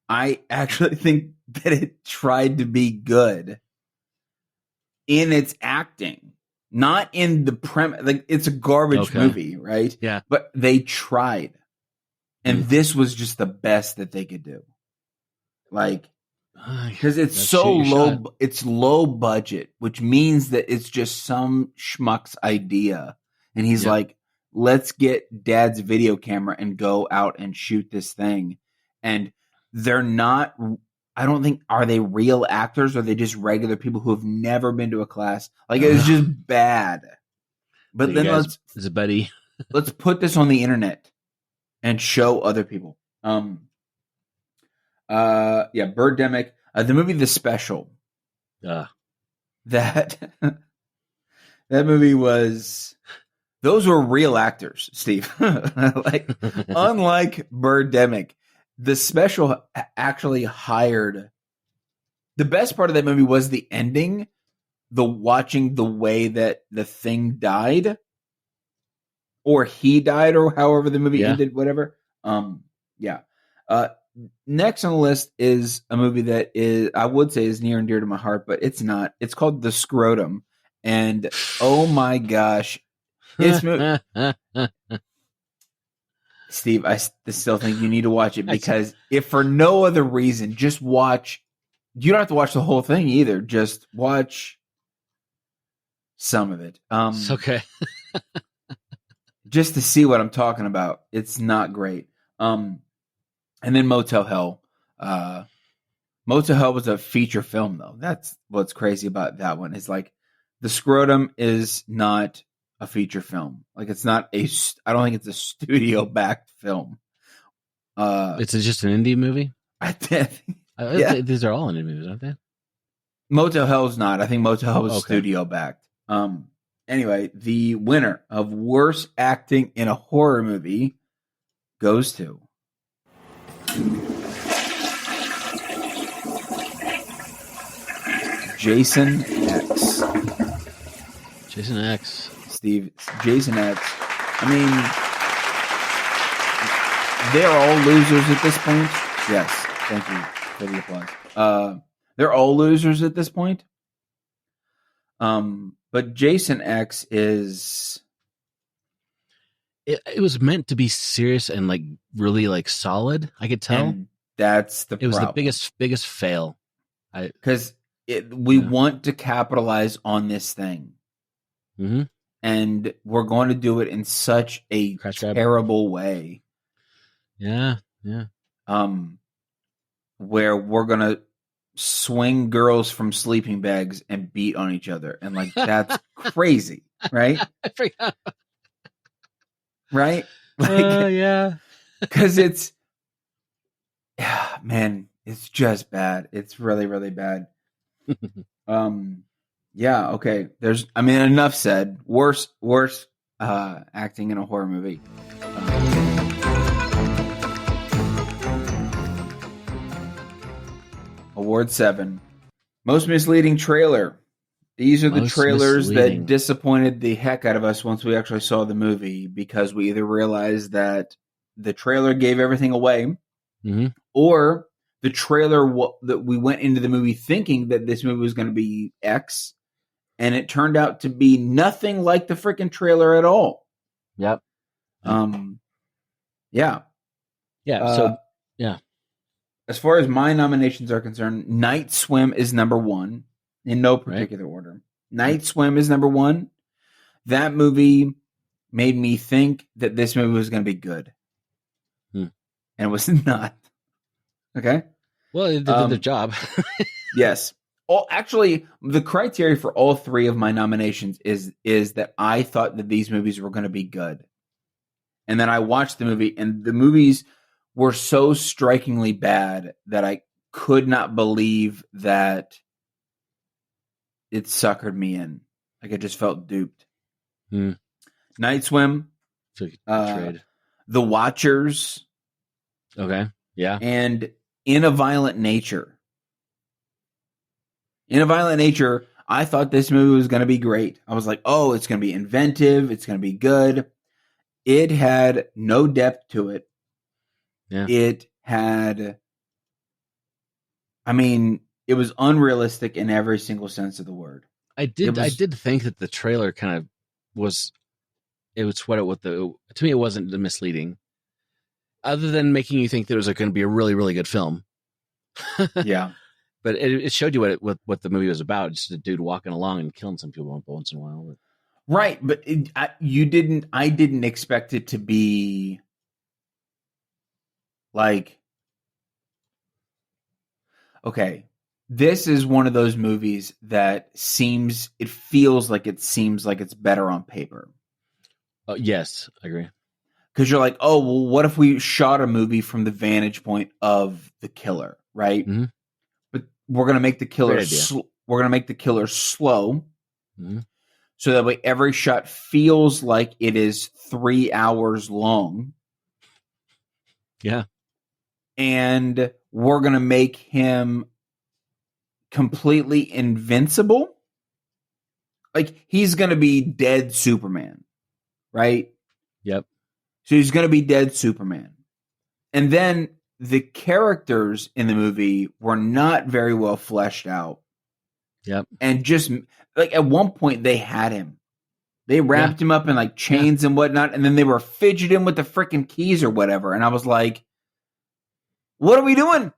I actually think that it tried to be good in its acting, not in the premise. Like, it's a garbage movie, right? Yeah. But they tried. And this was just the best that they could do. Like, because it's so low, it's low budget, which means that it's just some schmuck's idea. And he's like, let's get dad's video camera and go out and shoot this thing. And they're not, I don't think, are they real actors, or are they just regular people who have never been to a class? Like, it's just bad. But then let's put this on the internet and show other people. Birdemic, the movie The Special. That movie was, those were real actors, Steve. Like, unlike Birdemic, The Special actually hired. The best part of that movie was the ending, watching the way that the thing died, or he died, or however the movie ended, whatever. Next on the list is a movie that is, I would say, is near and dear to my heart, but it's not. It's called The Scrotum, and oh my gosh, Steve, I still think you need to watch it, because if for no other reason, just watch. You don't have to watch the whole thing either. Just watch some of it. It's okay. Just to see what I'm talking about. It's not great. And then Motel Hell. Motel Hell was a feature film, though. That's what's crazy about that one. It's like, The Scrotum is not a feature film. Like, it's not I don't think it's a studio-backed film. It's just an indie movie? These are all indie movies, aren't they? Motel Hell's not. I think Motel Hell was studio-backed. Anyway, the winner of worst acting in a horror movie goes to Jason X. Jason X. Steve, Jason X. I mean, they're all losers at this point. Yes, thank you for the applause. They're all losers at this point. But Jason X is... It was meant to be serious and like really like solid. I could tell. And that's the problem. It was the biggest fail. Because we want to capitalize on this thing. Mm-hmm. And we're going to do it in such a terrible way. Yeah. Where we're going to swing girls from sleeping bags and beat on each other. And like, that's crazy, right? I forgot. Right? Yeah. Because it's, man, it's just bad. It's really, really bad. Yeah, okay. Enough said. Worst acting in a horror movie. Award 7. Most misleading trailer. These are the trailers that disappointed the heck out of us once we actually saw the movie, because we either realized that the trailer gave everything away, or the trailer that we went into the movie thinking that this movie was going to be X, and it turned out to be nothing like the freaking trailer at all. Yep. Yeah. Yeah. As far as my nominations are concerned, Night Swim is number 1 in no particular order. Night Swim is number 1. That movie made me think that this movie was going to be good. And it was not. Okay? Well, it did the job. Yes. Actually, the criteria for all three of my nominations is that I thought that these movies were going to be good. And then I watched the movie, and the movies were so strikingly bad that I could not believe that it suckered me in. Like, I just felt duped. Night Swim, Betrayed. The Watchers, Okay. Yeah. and In a Violent Nature. In a Violent Nature, I thought this movie was going to be great. I was like, oh, it's going to be inventive. It's going to be good. It had no depth to it. Yeah. It had, I mean, it was unrealistic in every single sense of the word. I did think that the trailer kind of was, it was to me, it wasn't misleading. Other than making you think there was going to be a really, really good film. Yeah. But it showed you what the movie was about. Just a dude walking along and killing some people once in a while. Right. But I didn't expect it to be like, okay, this is one of those movies that feels like it's better on paper. Yes, I agree. Because you're like, oh, well, what if we shot a movie from the vantage point of the killer, right? Mm-hmm. But we're gonna make the killer slow, so that way every shot feels like it is 3 hours long. Yeah, and we're gonna make him completely invincible. Like, he's gonna be dead Superman, right? Yep. So he's gonna be dead Superman, and then the characters in the movie were not very well fleshed out. Yep. And just like at one point they had him. They wrapped him up in like chains and whatnot, and then they were fidgeting with the freaking keys or whatever. And I was like, what are we doing?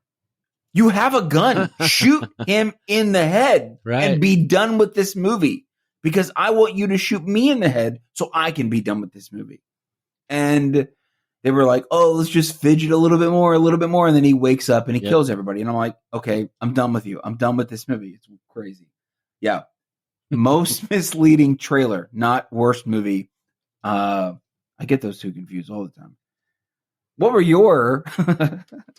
You have a gun. Shoot him in the head and be done with this movie. Because I want you to shoot me in the head so I can be done with this movie. And they were like, oh, let's just fidget a little bit more. And then he wakes up and he kills everybody. And I'm like, okay, I'm done with you. I'm done with this movie. It's crazy. Yeah. Most misleading trailer, not worst movie. I get those two confused all the time. What were your,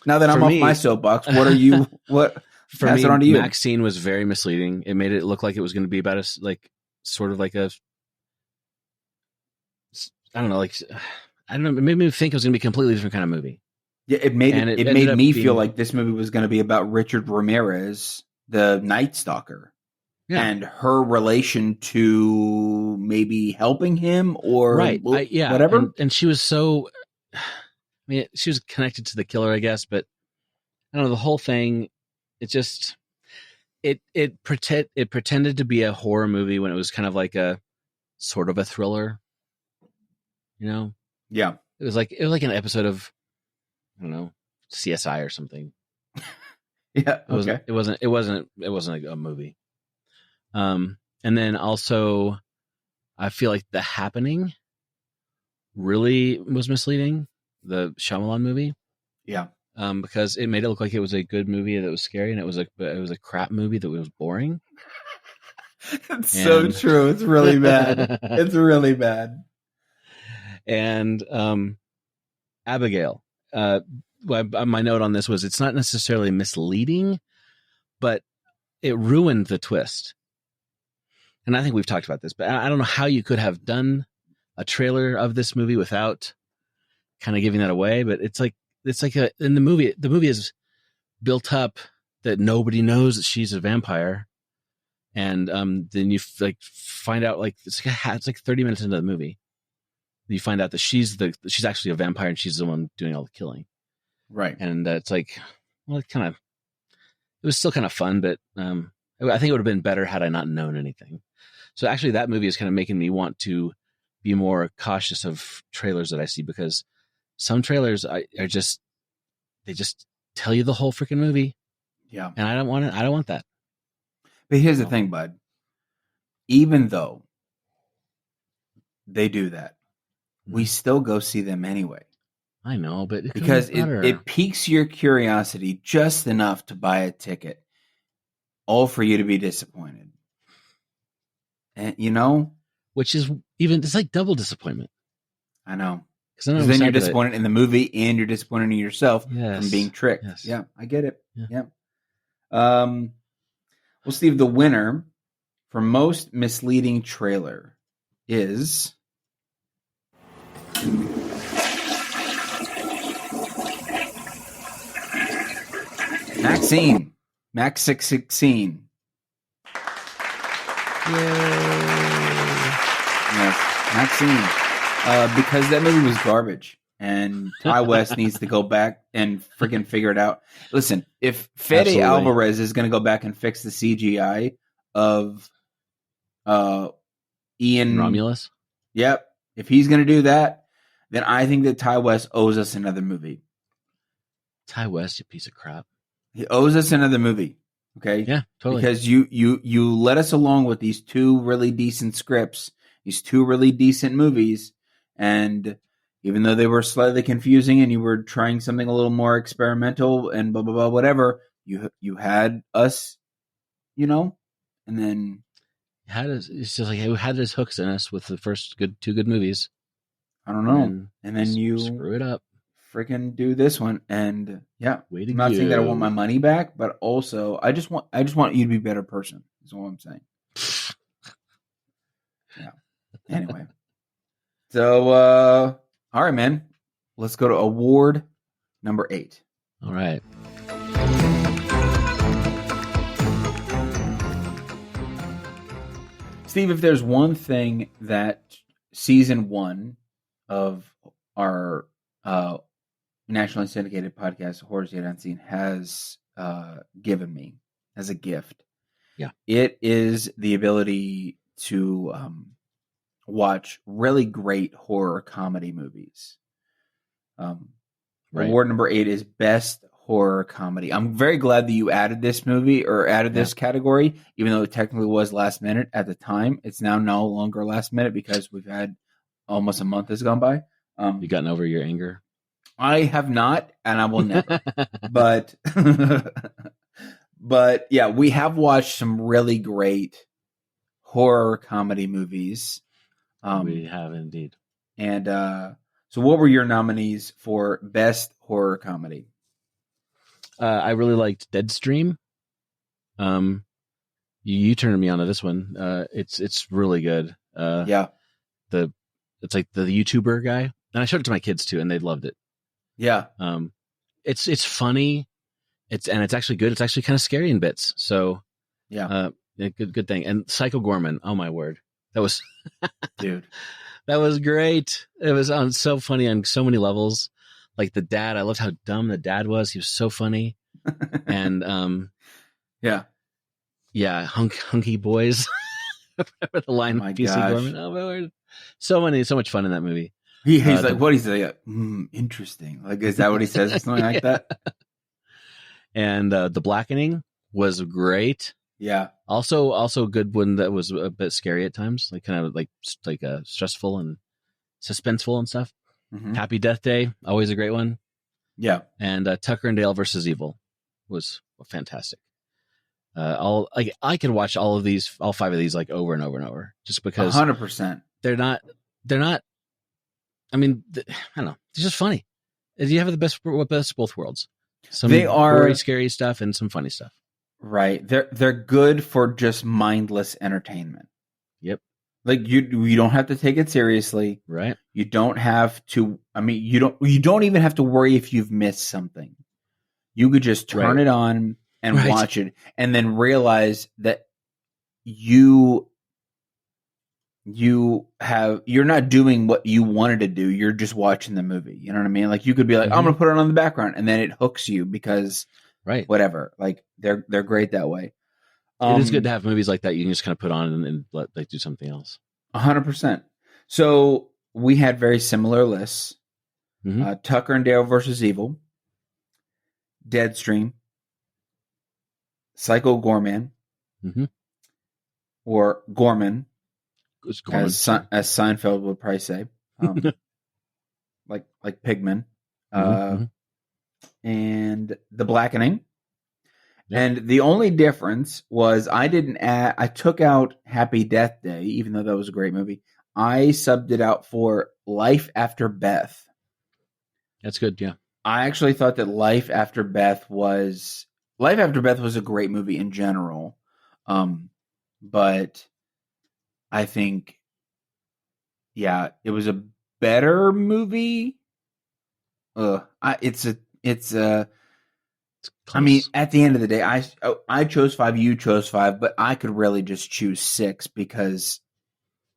now that I'm off my soapbox, what are you, what, for me, it on to you. Maxine was very misleading. It made it look like it was going to be about a, like, sort of like a, I don't know, like, I don't know, it made me think it was going to be a completely different kind of movie. Yeah, it made me feel like this movie was going to be about Richard Ramirez, the Night Stalker, and her relation to maybe helping him or whatever. And she was so, I mean, she was connected to the killer, I guess, but I don't know, the whole thing, it just, it pretended to be a horror movie when it was kind of like a sort of a thriller, you know? Yeah. It was like an episode of, I don't know, CSI or something. Yeah. It wasn't a movie. And then also I feel like The Happening really was misleading, the Shyamalan movie. Yeah. Because it made it look like it was a good movie that was scary, and it was a crap movie that was boring. It's so true. It's really bad. It's really bad. And Abigail, my note on this was it's not necessarily misleading, but it ruined the twist. And I think we've talked about this, but I don't know how you could have done a trailer of this movie without kind of giving that away. But it's like in the movie is built up that nobody knows that she's a vampire. And then you like find out, like it's like 30 minutes into the movie, you find out that she's actually a vampire and she's the one doing all the killing. Right. And it's like, well, it was still kind of fun, but I think it would have been better had I not known anything. So actually that movie is kind of making me want to be more cautious of trailers that I see, because some trailers they just tell you the whole freaking movie. Yeah. And I don't want that. But here's the thing, bud. Even though they do that, we still go see them anyway. I know, but because it piques your curiosity just enough to buy a ticket. all for you to be disappointed. And which is it's like double disappointment. I know. Because then you're disappointed in the movie and you're disappointed in yourself from being tricked. Yes. Yeah, I get it. Yeah. Well, Steve, the winner for most misleading trailer is Maxine. Max 616. Yay. Yes, Maxine. Because that movie was garbage. And Ty West needs to go back and freaking figure it out. Listen, if Fede Alvarez is going to go back and fix the CGI of Ian Romulus, yep. If he's going to do that, then I think that Ty West owes us another movie. Ty West, you piece of crap. He owes us another movie. Okay. Yeah, totally. Because you led us along with these two really decent scripts, these two really decent movies, and even though they were slightly confusing and you were trying something a little more experimental and blah blah blah whatever, you had us, and then it's just like who had his hooks in us with the first two good movies. I don't know, and then you screw it up. Freaking do this one, and yeah, I'm not saying that I want my money back, but also I just want you to be a better person. Is all I'm saying. Yeah. Anyway, so all right, man. Let's go to award number 8. All right. Steve, if there's one thing that season 1 of our nationally syndicated podcast, Horrors Yet Unseen, has given me as a gift, it is the ability to watch really great horror comedy movies. Award number 8 is best horror comedy. I'm very glad that you added this movie or added this category, even though it technically was last minute at the time. It's now no longer last minute because we've had almost a month has gone by. You gotten over your anger? I have not, and I will never. but yeah, we have watched some really great horror comedy movies. We have indeed. And so what were your nominees for best horror comedy? I really liked Deadstream. You turned me on to this one. It's really good. It's like the YouTuber guy, and I showed it to my kids too, and they loved it. Yeah. It's funny. It's actually good. It's actually kind of scary in bits. So good thing. And Psycho Gorman. Oh my word. That was dude. That was great. It was so funny on so many levels. Like the dad, I loved how dumb the dad was. He was so funny. And hunky boys. Remember the line of PC Gorman? Oh my word. So much fun in that movie. He's like, what? He's like, interesting. Like, is that what he says? Or something like that. And The Blackening was great. Yeah. Also a good one that was a bit scary at times, like kind of like stressful and suspenseful and stuff. Mm-hmm. Happy Death Day, always a great one. Yeah. And Tucker and Dale versus Evil was fantastic. I can watch all 5 of these like over and over and over, just because 100%. They're not. I mean, I don't know. They're just funny. You have the best of both worlds. Some gory, scary stuff and some funny stuff. Right. They're good for just mindless entertainment. Yep. Like you don't have to take it seriously. Right. You don't have to. I mean, you don't even have to worry if you've missed something. You could just turn it on and watch it, and then realize that you're not doing what you wanted to do. You're just watching the movie. You know what I mean? Like you could be like, I'm going to put it on the background, and then it hooks you because whatever. Like they're great that way. It is good to have movies like that you can just kind of put on and let do something else. 100%. So we had very similar lists. Mm-hmm. Tucker and Dale versus Evil, Deadstream, Psycho Gorman, or Gorman, as Seinfeld would probably say, like Pigman, and The Blackening, Yep. And the only difference was I took out Happy Death Day, even though that was a great movie. I subbed it out for Life After Beth. That's good, yeah. I actually thought that Life After Beth was a great movie in general. But I think, yeah, it was a better movie. It's I mean, at the end of the day, I chose 5, you chose 5, but I could really just choose 6 because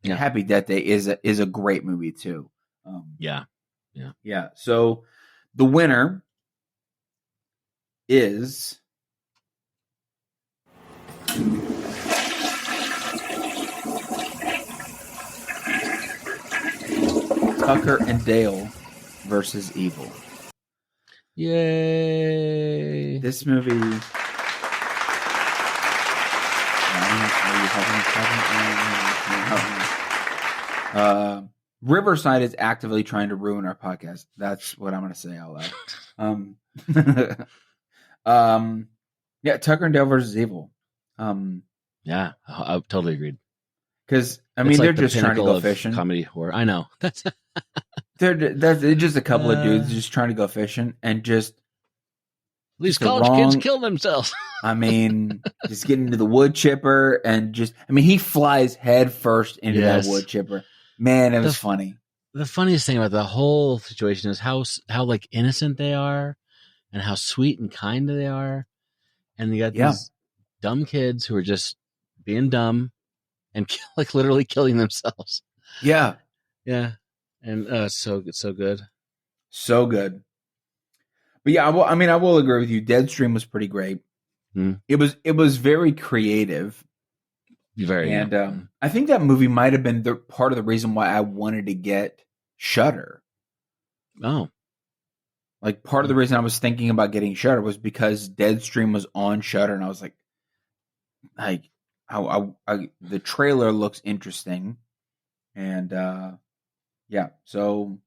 Happy Death Day is a great movie too. Yeah. So the winner is Tucker and Dale versus Evil. Yay! This movie. Riverside is actively trying to ruin our podcast. That's what I'm going to say out loud. Yeah, Tucker and Dale versus Evil. Yeah, I totally agreed. Because I mean, they're just trying to go fishing. Comedy horror. I know. They're just a couple of dudes just trying to go fishing and just these college kids kill themselves. I mean, just getting into the wood chipper and he flies head first into that wood chipper. Man, it was funny. The funniest thing about the whole situation is how like innocent they are and how sweet and kind they are. And you got these dumb kids who are just being dumb and like literally killing themselves. Yeah. Yeah. And so good. So good. But yeah, I will agree with you. Deadstream was pretty great. It was very creative. I think that movie might have been part of the reason why I wanted to get Shudder. Oh. Like part of the reason I was thinking about getting Shudder was because Deadstream was on Shudder, and I was like the trailer looks interesting. And so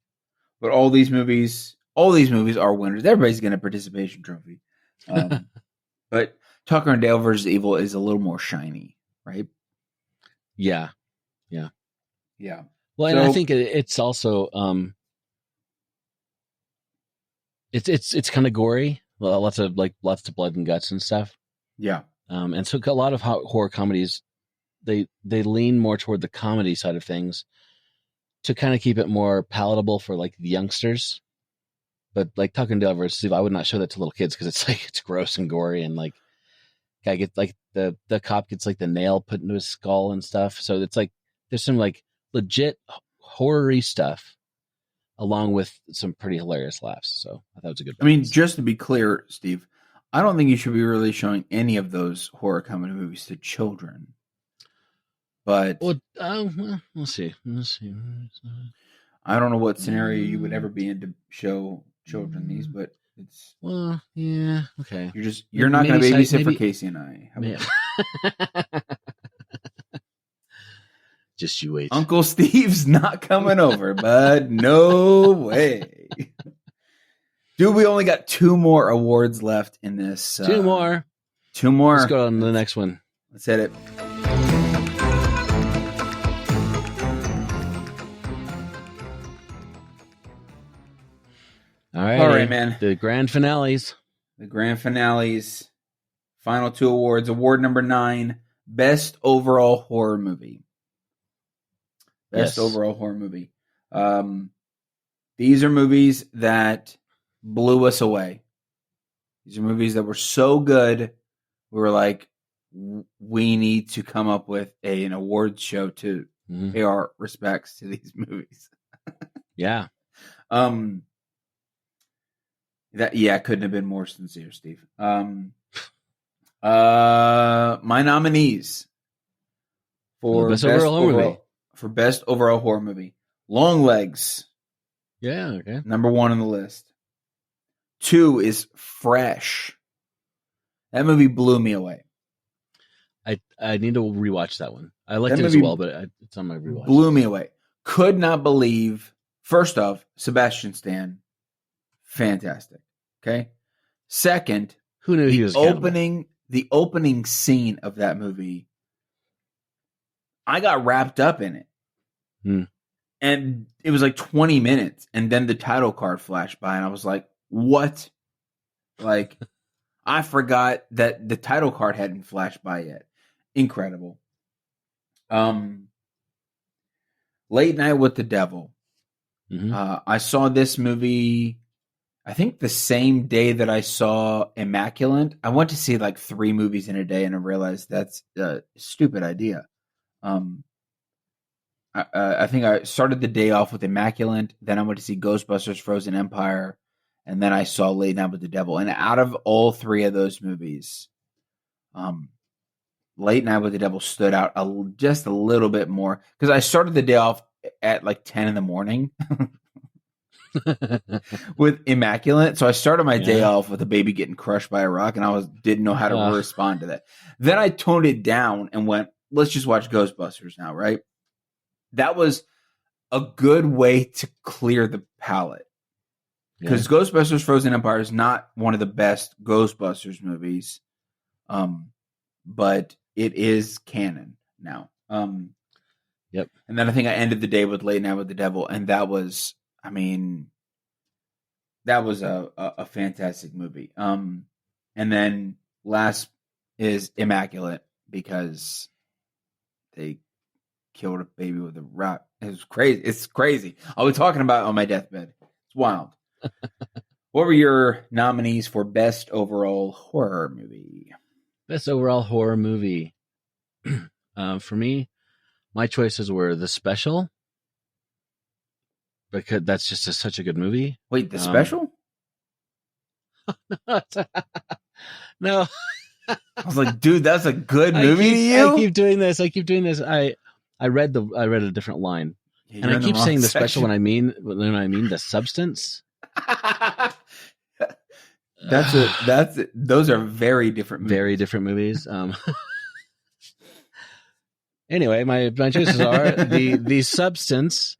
but all these movies are winners. Everybody's getting a participation trophy. But Tucker and Dale versus Evil is a little more shiny, right? Yeah. Well, and I think it's also it's kind of gory. Lots of blood and guts and stuff. Yeah. And so a lot of horror comedies, they lean more toward the comedy side of things to kind of keep it more palatable for like the youngsters. But like Tucker and Dale versus Evil, I would not show that to little kids because it's gross and gory, and like guy gets like the cop gets like the nail put into his skull and stuff. So it's like there's some like legit horror-y stuff along with some pretty hilarious laughs. So I thought it was a good balance. I mean, just to be clear, Steve, I don't think you should be really showing any of those horror comedy movies to children. But we'll see. I don't know what scenario you would ever be in to show children these, but it's okay. You're not going to babysit for Casey and I. Just you wait. Uncle Steve's not coming over, bud. No way. Dude, we only got 2 more awards left in this. 2 more. 2 more. Let's go on to the next one. Let's hit it. All right, man. The grand finales. Final 2 awards. Award number 9, Best Overall Horror Movie. Overall horror movie. These are movies that blew us away. These are movies that were so good, we were like, we need to come up with an awards show to pay our respects to these movies. Yeah. That couldn't have been more sincere, Steve. My nominees for best overall horror movie: Long Legs. Yeah, okay. Number 1 on the list. 2 is Fresh. That movie blew me away. I need to rewatch that one. I liked it as well, but it's on my rewatch. Blew me away. Could not believe. First off, Sebastian Stan, fantastic. Okay. Second, who knew he was opening? the opening scene of that movie, I got wrapped up in it. And it was like 20 minutes. And then the title card flashed by and I was like, what? Like, I forgot that the title card hadn't flashed by yet. Incredible. Late Night with the Devil. I saw this movie, I think the same day that I saw Immaculate. I went to see like 3 movies in a day and I realized that's a stupid idea. I think I started the day off with Immaculate, then I went to see Ghostbusters Frozen Empire, and then I saw Late Night with the Devil. And out of all 3 of those movies, Late Night with the Devil stood out just a little bit more because I started the day off at like 10 in the morning with Immaculate. So I started my day off with a baby getting crushed by a rock, and I didn't know how to respond to that. Then I toned it down and went, let's just watch Ghostbusters now, right? That was a good way to clear the palate. Because Ghostbusters Frozen Empire is not one of the best Ghostbusters movies, but it is canon now. Yep. And then I think I ended the day with Late Night with the Devil, and that was a fantastic movie. And then last is Immaculate because they killed a baby with a rock. It was crazy. It's crazy. I'll be talking about it on my deathbed. It's wild. What were your nominees for best overall horror movie? Best overall horror movie. For me, my choices were The Special, because that's just such a good movie. Wait, The Special? No. I was like, dude, that's a good movie to you? I keep doing this. I read a different line. And I keep saying The Special when I mean The Substance. Those are very different movies. Very different movies. Anyway, my choices are the Substance,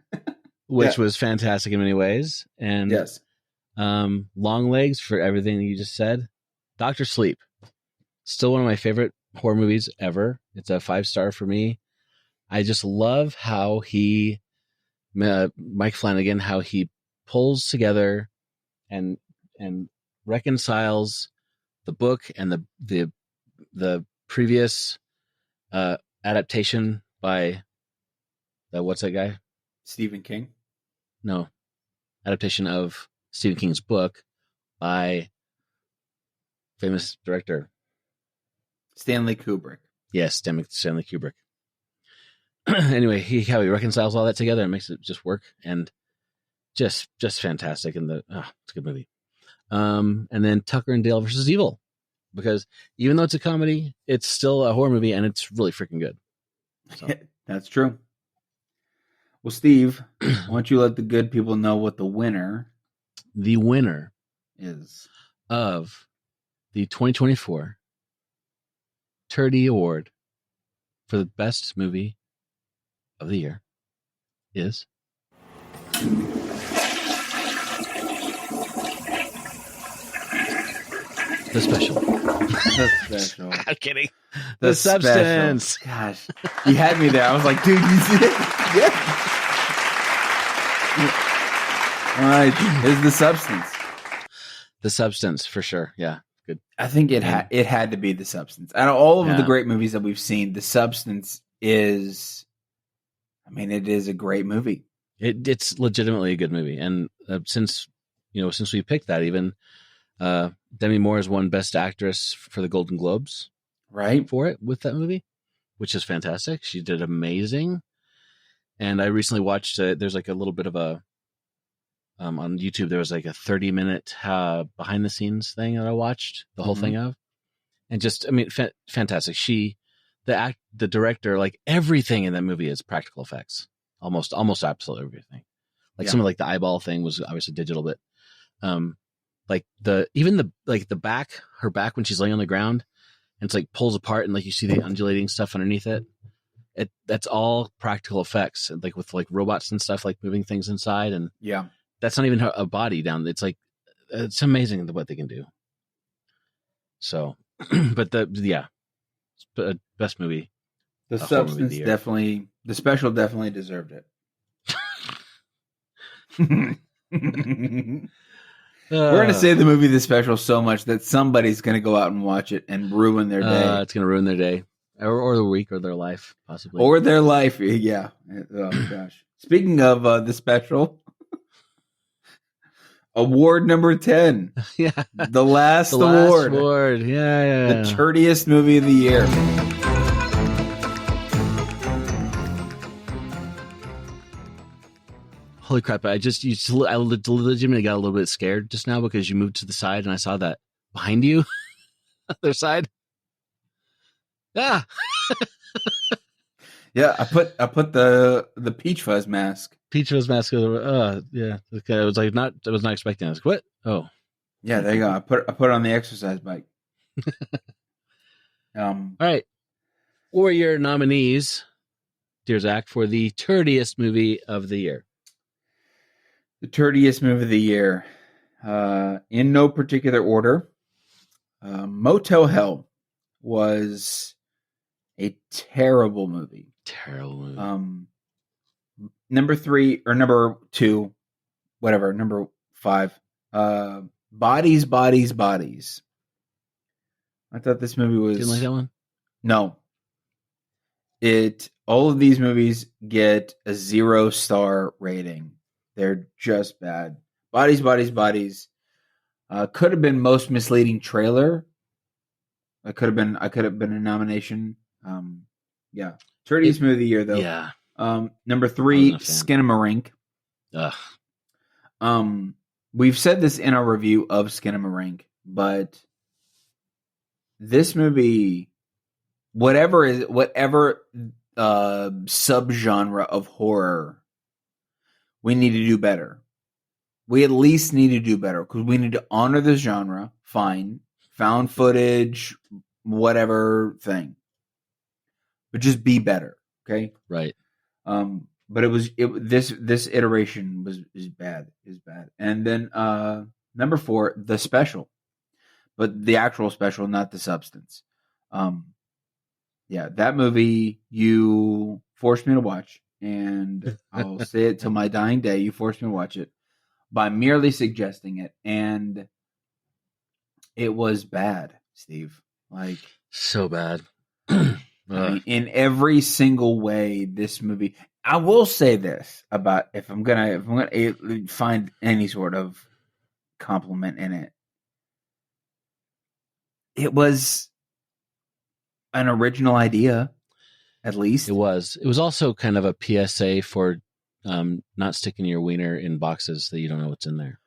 which was fantastic in many ways, and Long Legs for everything that you just said. Dr. Sleep, still one of my favorite horror movies ever. It's a 5-star for me. I just love how Mike Flanagan, how he pulls together and reconciles the book and the previous adaptation by what's that guy? Stephen King? No. Adaptation of Stephen King's book by famous director Stanley Kubrick. Yes, Stanley Kubrick. Anyway, how he reconciles all that together and makes it just work, and just fantastic. And it's a good movie. And then Tucker and Dale versus Evil, because even though it's a comedy, it's still a horror movie, and it's really freaking good. So. That's true. Well, Steve, why don't you let the good people know what the winner is of the 2024 Turdy Award for the best movie of the year is The Special. The Special. I'm kidding. The Substance. Special. Gosh, you had me there. I was like, dude, you see it? Yeah. All right, is The Substance. The Substance for sure. Yeah, good. I think it had to be The Substance. Out of all of the great movies that we've seen, The Substance is, it is a great movie. It's legitimately a good movie, and since we picked that, even Demi Moore has won Best Actress for the Golden Globes, right, for it with that movie, which is fantastic. She did amazing. And I recently watched. There's like a little bit of a on YouTube. There was like a 30-minute behind the scenes thing that I watched the whole thing of, and just fantastic. The director, like everything in that movie is practical effects, almost absolutely everything. Like some of like the eyeball thing was obviously digital, but like the back, her back when she's laying on the ground, and it's like pulls apart and like you see the undulating stuff underneath it. That's all practical effects, like with like robots and stuff, like moving things inside, and that's not even a body down. It's like it's amazing what they can do. So But best movie. The horror movie of substance the year. definitely, the special definitely deserved it. We're going to say the movie The Special so much that somebody's going to go out and watch it and ruin their day. It's going to ruin their day. Or the week or their life, possibly. Or their life, yeah. Oh, gosh. Speaking of The Special, award number 10. Yeah. The last award. Yeah. The Turdiest Movie of the Year. Holy crap! I legitimately got a little bit scared just now because you moved to the side and I saw that behind you, other side. Ah, yeah. I put the peach fuzz mask. Peach fuzz mask. Yeah. Okay, I was not expecting this. What? Oh, yeah. There you go. I put it on the exercise bike. All right. What were your nominees, dear Zach, for the Turdiest Movie of the year? The Turdiest Movie of the Year. In no particular order. Motel Hell was a terrible movie. Number 3 or number 2, whatever. Number 5. Bodies. I thought this movie was. Didn't like that one? No. All of these movies get a 0-star rating. They're just bad. Bodies. Could have been most misleading trailer. I could have been a nomination. Yeah. Turdiest Movie of the Year though. Yeah. Number 3, Skinamarink. Ugh. We've said this in our review of Skinamarink, but this movie, whatever subgenre of horror, we need to do better. We at least need to do better because we need to honor the genre. Fine, found footage, whatever thing, but just be better. Okay, right. But this iteration is bad. And then number 4, The Special, but the actual special, not the substance. Yeah, that movie you forced me to watch, and I'll say it till my dying day. You forced me to watch it by merely suggesting it, and it was bad, Steve. Like, so bad. I mean, in every single way, this movie. I will say this about if I'm gonna find any sort of compliment in it, it was an original idea. At least it was. It was also kind of a PSA for not sticking your wiener in boxes that you don't know what's in there.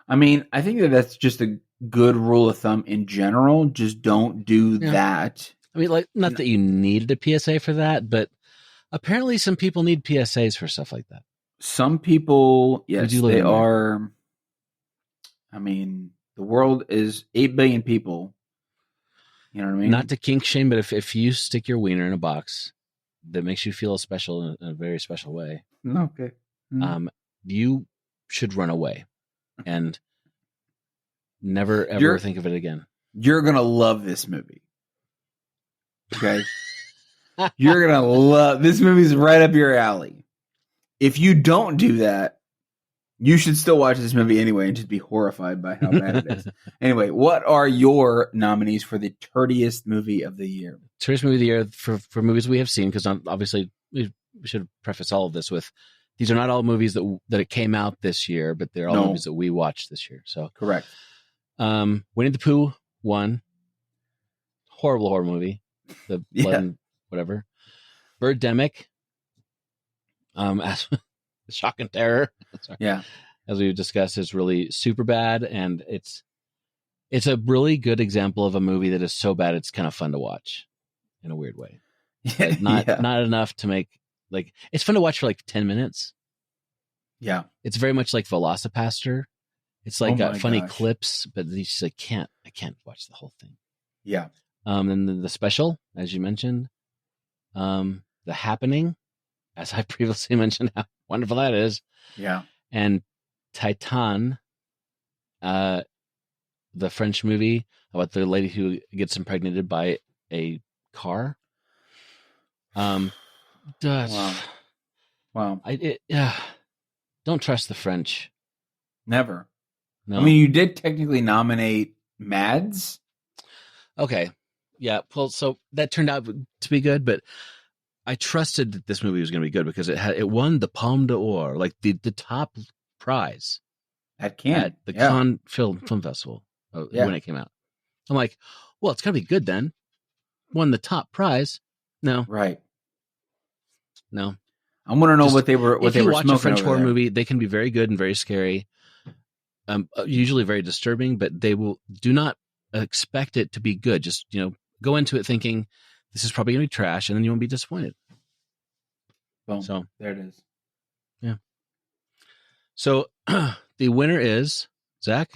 I mean, I think that's just a good rule of thumb in general. Just don't do that. I mean, like, not that you needed a PSA for that, but apparently some people need PSAs for stuff like that. Some people, yes, they are. I mean, the world is 8 billion people. You know what I mean? Not to kink shame, but if you stick your wiener in a box that makes you feel special in a very special way, okay, you should run away and never ever think of it again. You're gonna love this movie. Okay, you're gonna love this movie's right up your alley. If you don't do that, you should still watch this movie anyway and just be horrified by how bad it is. Anyway, what are your nominees for the Turdiest Movie of the Year? Turdiest Movie of the Year for movies we have seen, because obviously we should preface all of this with these are not all movies that it came out this year, but they're all movies that we watched this year. So correct. Winnie the Pooh won. Horrible horror movie. The blood and whatever. Birdemic. As Shock and Terror. Sorry. Yeah. As we've discussed, is really super bad, and it's a really good example of a movie that is so bad it's kind of fun to watch in a weird way. Not enough to make, like, it's fun to watch for like 10 minutes. Yeah. It's very much like Velocipaster. It's like funny clips, but you just like I can't watch the whole thing. Yeah. And the special, as you mentioned, The Happening, as I previously mentioned, how wonderful that is. Yeah. And Titan, the French movie about the lady who gets impregnated by a car. Wow. Yeah. Don't trust the French. Never. No. I mean, you did technically nominate Mads. Okay. Yeah. Well, so that turned out to be good, but I trusted that this movie was going to be good because it won the Palme d'Or, like the top prize At Cannes. At the Cannes Film Festival when it came out. I'm like, well, it's got to be good then. Won the top prize. No. Right. No. I want to know what they were smoking. If you watch a French horror there. movie, they can be very good and very scary. Usually very disturbing, but do not expect it to be good. Just, go into it thinking this is probably going to be trash, and then you won't be disappointed. Boom. So there it is. Yeah. So the winner is Zach.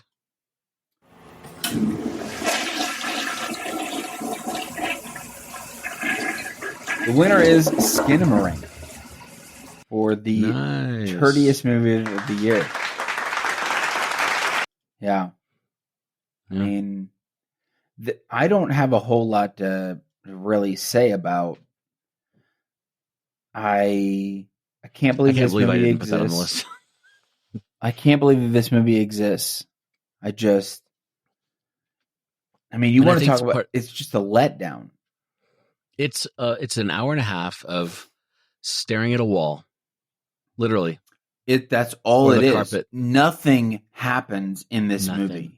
The winner is Skinamarink for the Turdiest Movie of the Year. Yeah. I mean, I don't have a whole lot to really say about. I can't believe this movie I didn't exists. put that on the list. I can't believe that this movie exists. I mean, you want to talk about? It's just a letdown. It's an hour and a half of staring at a wall, literally. That's all it is. Carpet. Nothing happens in this movie.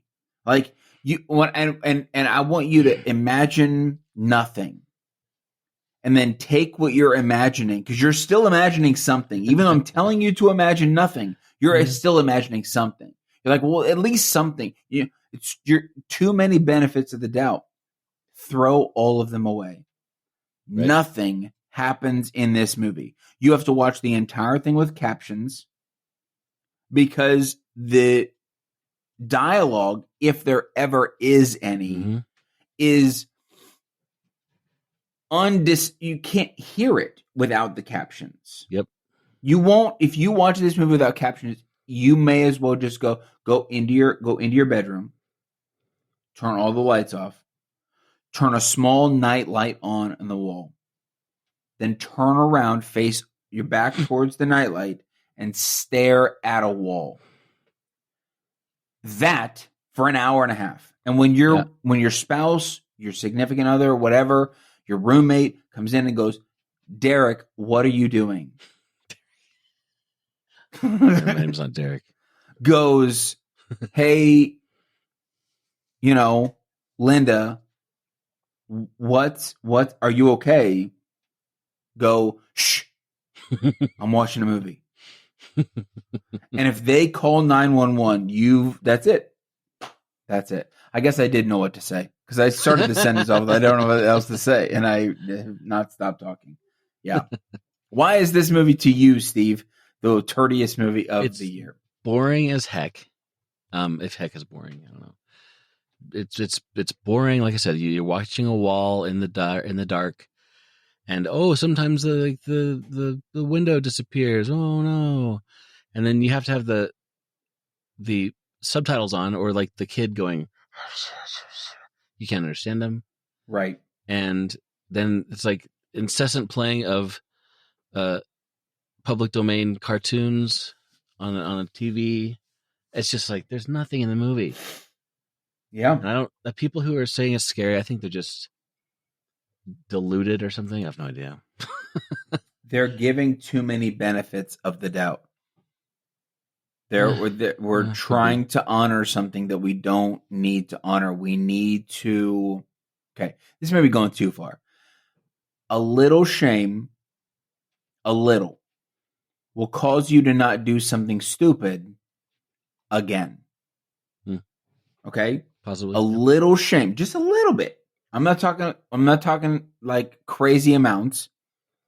Like you want, and I want you to imagine nothing, and then take what you're imagining, because you're still imagining something. Even though I'm telling you to imagine nothing, you're still imagining something. You're like, well, at least something. You're too many benefits of the doubt. Throw all of them away. Right. Nothing happens in this movie. You have to watch the entire thing with captions, because the dialogue, if there ever is any, is you can't hear it without the captions. Yep. You won't, if you watch this movie without captions, you may as well just go into your bedroom, turn all the lights off, turn a small night light on the wall, then turn around, face your back towards the nightlight, and stare at a wall. That for an hour and a half. And when your spouse, your significant other, whatever, your roommate comes in and goes, Derek, what are you doing? My name's not Derek. Goes, hey, Linda, what are you okay? Go, shh, I'm watching a movie. And if they call 911, that's it. That's it. I guess I did know what to say, because I started the sentence off with I don't know what else to say, and I have not stopped talking. Yeah. Why is this movie to you, Steve, the turdiest movie of the year? Boring as heck. If heck is boring, I don't know. It's boring. Like I said, you're watching a wall in the dark, and sometimes the window disappears. Oh no! And then you have to have the subtitles on, or like the kid going. You can't understand them, right? And then it's like incessant playing of public domain cartoons on a TV. It's just like there's nothing in the movie. Yeah. And the people who are saying it's scary, I think they're just deluded or something. I have no idea. They're giving too many benefits of the doubt. We're trying to honor something that we don't need to honor. We need to. Okay, this may be going too far. A little shame, will cause you to not do something stupid again. Okay? Possibly. A little shame, just a little bit. I'm not talking like crazy amounts.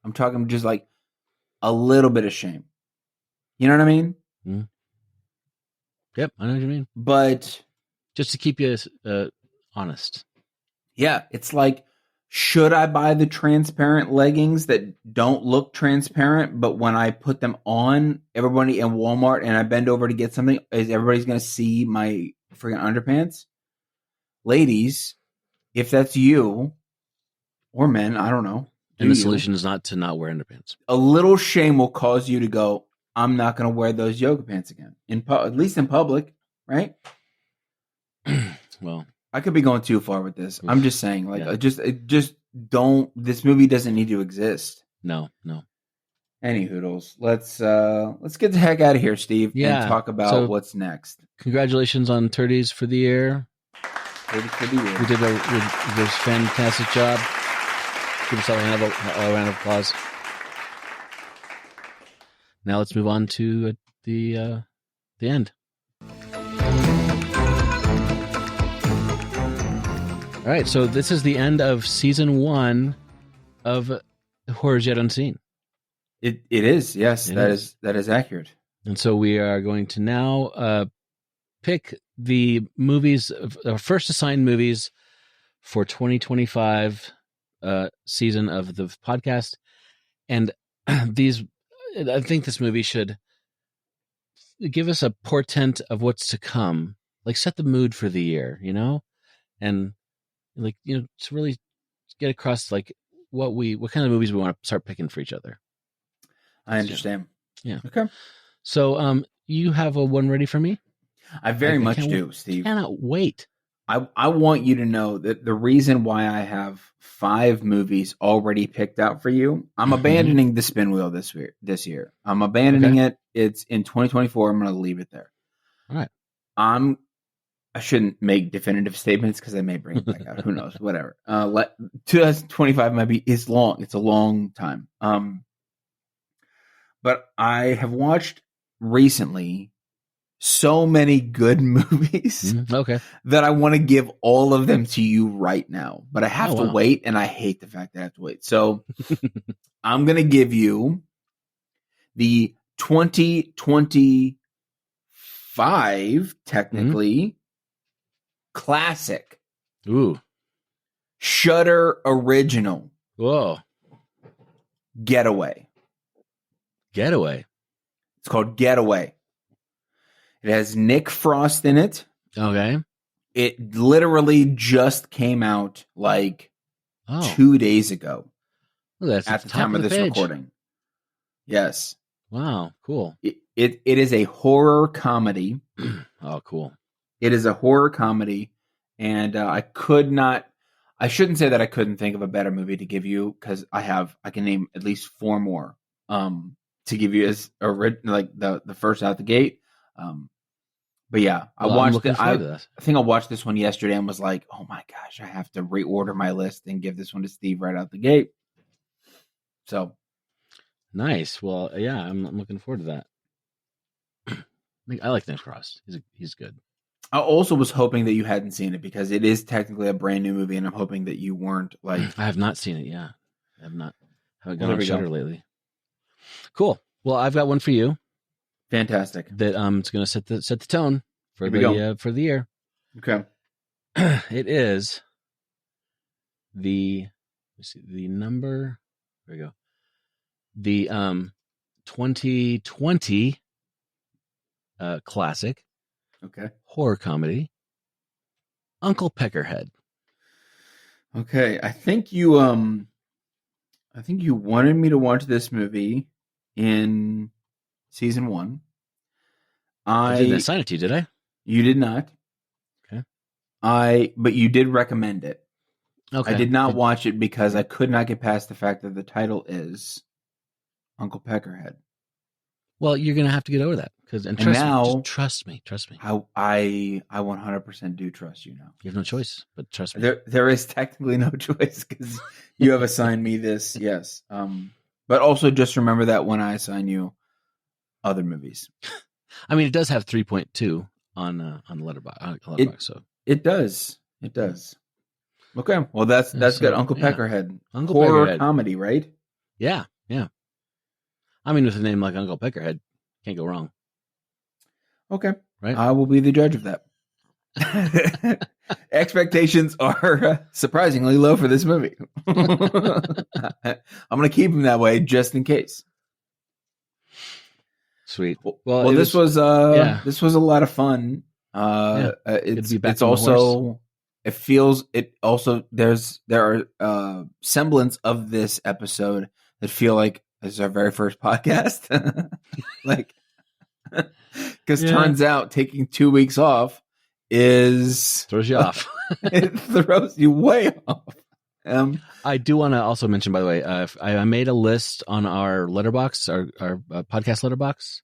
I'm talking just like a little bit of shame. You know what I mean? Yep, I know what you mean. But just to keep you honest. Yeah, it's like, should I buy the transparent leggings that don't look transparent, but when I put them on, everybody in Walmart and I bend over to get something, is everybody's going to see my freaking underpants? ladies, if that's you or men, I don't know. And the solution is not to not wear underpants. A little shame will cause you to go, I'm not going to wear those yoga pants again. At least in public, right? Well, I could be going too far with this. I'm just saying, like, yeah. just don't. This movie doesn't need to exist. No. Any hoodles. Let's get the heck out of here, Steve, and talk about what's next. Congratulations on Turdies for the year. Turdies for the year. We did a fantastic job. Give yourself a round of applause. Now let's move on to the end. All right, so this is the end of season 1 of Horrors Yet Unseen. It is, yes, that is accurate. And so we are going to now pick the movies, our first assigned movies for 2025 season of the podcast. And these, I think this movie should give us a portent of what's to come, like set the mood for the year, and like, to really get across like what kind of movies we want to start picking for each other. I understand. Yeah. Okay. So, you have a one ready for me? I very much do, Steve. I cannot wait. I want you to know that the reason why I have 5 movies already picked out for you, I'm abandoning the spin wheel this year. I'm abandoning it. It's in 2024. I'm going to leave it there. All right. I shouldn't make definitive statements because I may bring it back out. Who knows? Whatever. 2025 might be. It's long. It's a long time. But I have watched recently so many good movies that I want to give all of them to you right now. But I have to wait, and I hate the fact that I have to wait. So I'm going to give you the 2025, technically, classic. Ooh. Shudder original. Whoa. Getaway. It's called Getaway. It has Nick Frost in it. Okay. It literally just came out like 2 days ago. Well, that's at the time of this recording. Yes. Wow. Cool. It is a horror comedy. Oh, cool. It is a horror comedy, and I shouldn't say that I couldn't think of a better movie to give you, because I can name at least 4 more to give you as like the first out the gate. But yeah, I watched it. I think I watched this one yesterday and was like, oh my gosh, I have to reorder my list and give this one to Steve right out the gate. So nice. Well, yeah, I'm looking forward to that. I like Nick Frost. He's good. I also was hoping that you hadn't seen it, because it is technically a brand new movie, and I'm hoping that you weren't like. I have not seen it. Yeah, I have not. Haven't gone on Shudder lately. Cool. Well, I've got one for you. Fantastic. That it's going to set the tone for the year. Okay. It is the number. There we go. The 2020 classic. Okay. Horror comedy. Uncle Peckerhead. Okay, I think you wanted me to watch this movie in season 1. I didn't assign it to you, did I? You did not. Okay. But you did recommend it. Okay. I did not watch it because I could not get past the fact that the title is Uncle Peckerhead. Well, you're going to have to get over that, trust me. I 100% do trust you now. You have no choice, but trust me. There is technically no choice, because you have assigned me this. Yes. But also just remember that when I assign you other movies. I mean, it does have 3.2 on Letterboxd. So it does. Okay. Well, that's good. Uncle Peckerhead. Horror comedy, right? Yeah. I mean, with a name like Uncle Peckerhead, can't go wrong. Okay. Right? I will be the judge of that. Expectations are surprisingly low for this movie. I'm going to keep them that way just in case. Sweet. Well, this was a lot of fun. It's also it feels it also there are semblance of this episode that feel like this is our very first podcast. Like, because turns out taking 2 weeks off throws you off. It throws you way off. I do want to also mention, by the way, I made a list on our letterbox, our podcast letterbox,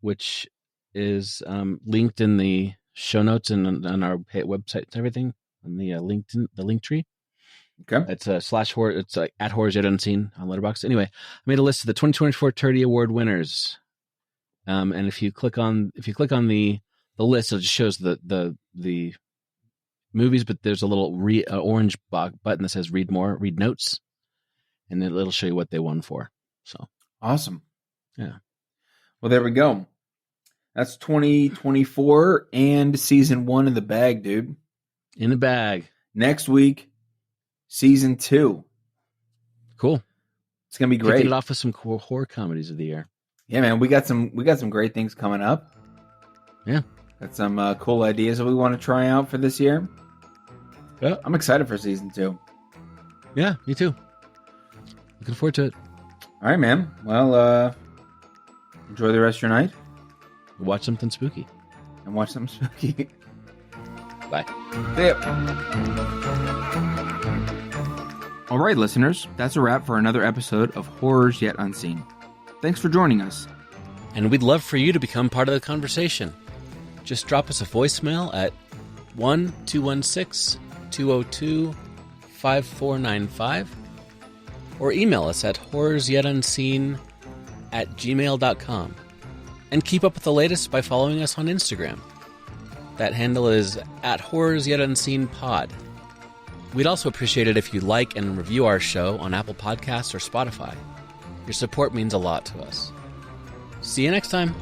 which is linked in the show notes and on our website and everything on the link tree. Okay, it's /horror. It's like at Horrors Yet Unseen on Letterboxd. Anyway, I made a list of the 2024 Turdy Award winners. And if you click on the list, it just shows the movies, but there's a little orange button that says read notes, and it'll show you what they won for. So awesome. Yeah. Well, there we go. That's 2024 and season 1 in the bag, dude. In the bag. Next week, season 2. Cool. It's gonna be great. Kicking it off with some cool horror comedies of the year. Yeah, man, we got some great things coming up. Yeah, got some cool ideas that we want to try out for this year. Yeah, I'm excited for season 2. Yeah, me too. Looking forward to it. All right, man. Well, enjoy the rest of your night. Watch something spooky. And watch something spooky. Bye. See ya. All right, listeners, that's a wrap for another episode of Horrors Yet Unseen. Thanks for joining us. And we'd love for you to become part of the conversation. Just drop us a voicemail at 1-216-202-5495 or email us at horrorsyetonunseen@gmail.com. And keep up with the latest by following us on Instagram. That handle is at horrorsyetonunseenpod. We'd also appreciate it if you like and review our show on Apple Podcasts or Spotify. Your support means a lot to us. See you next time.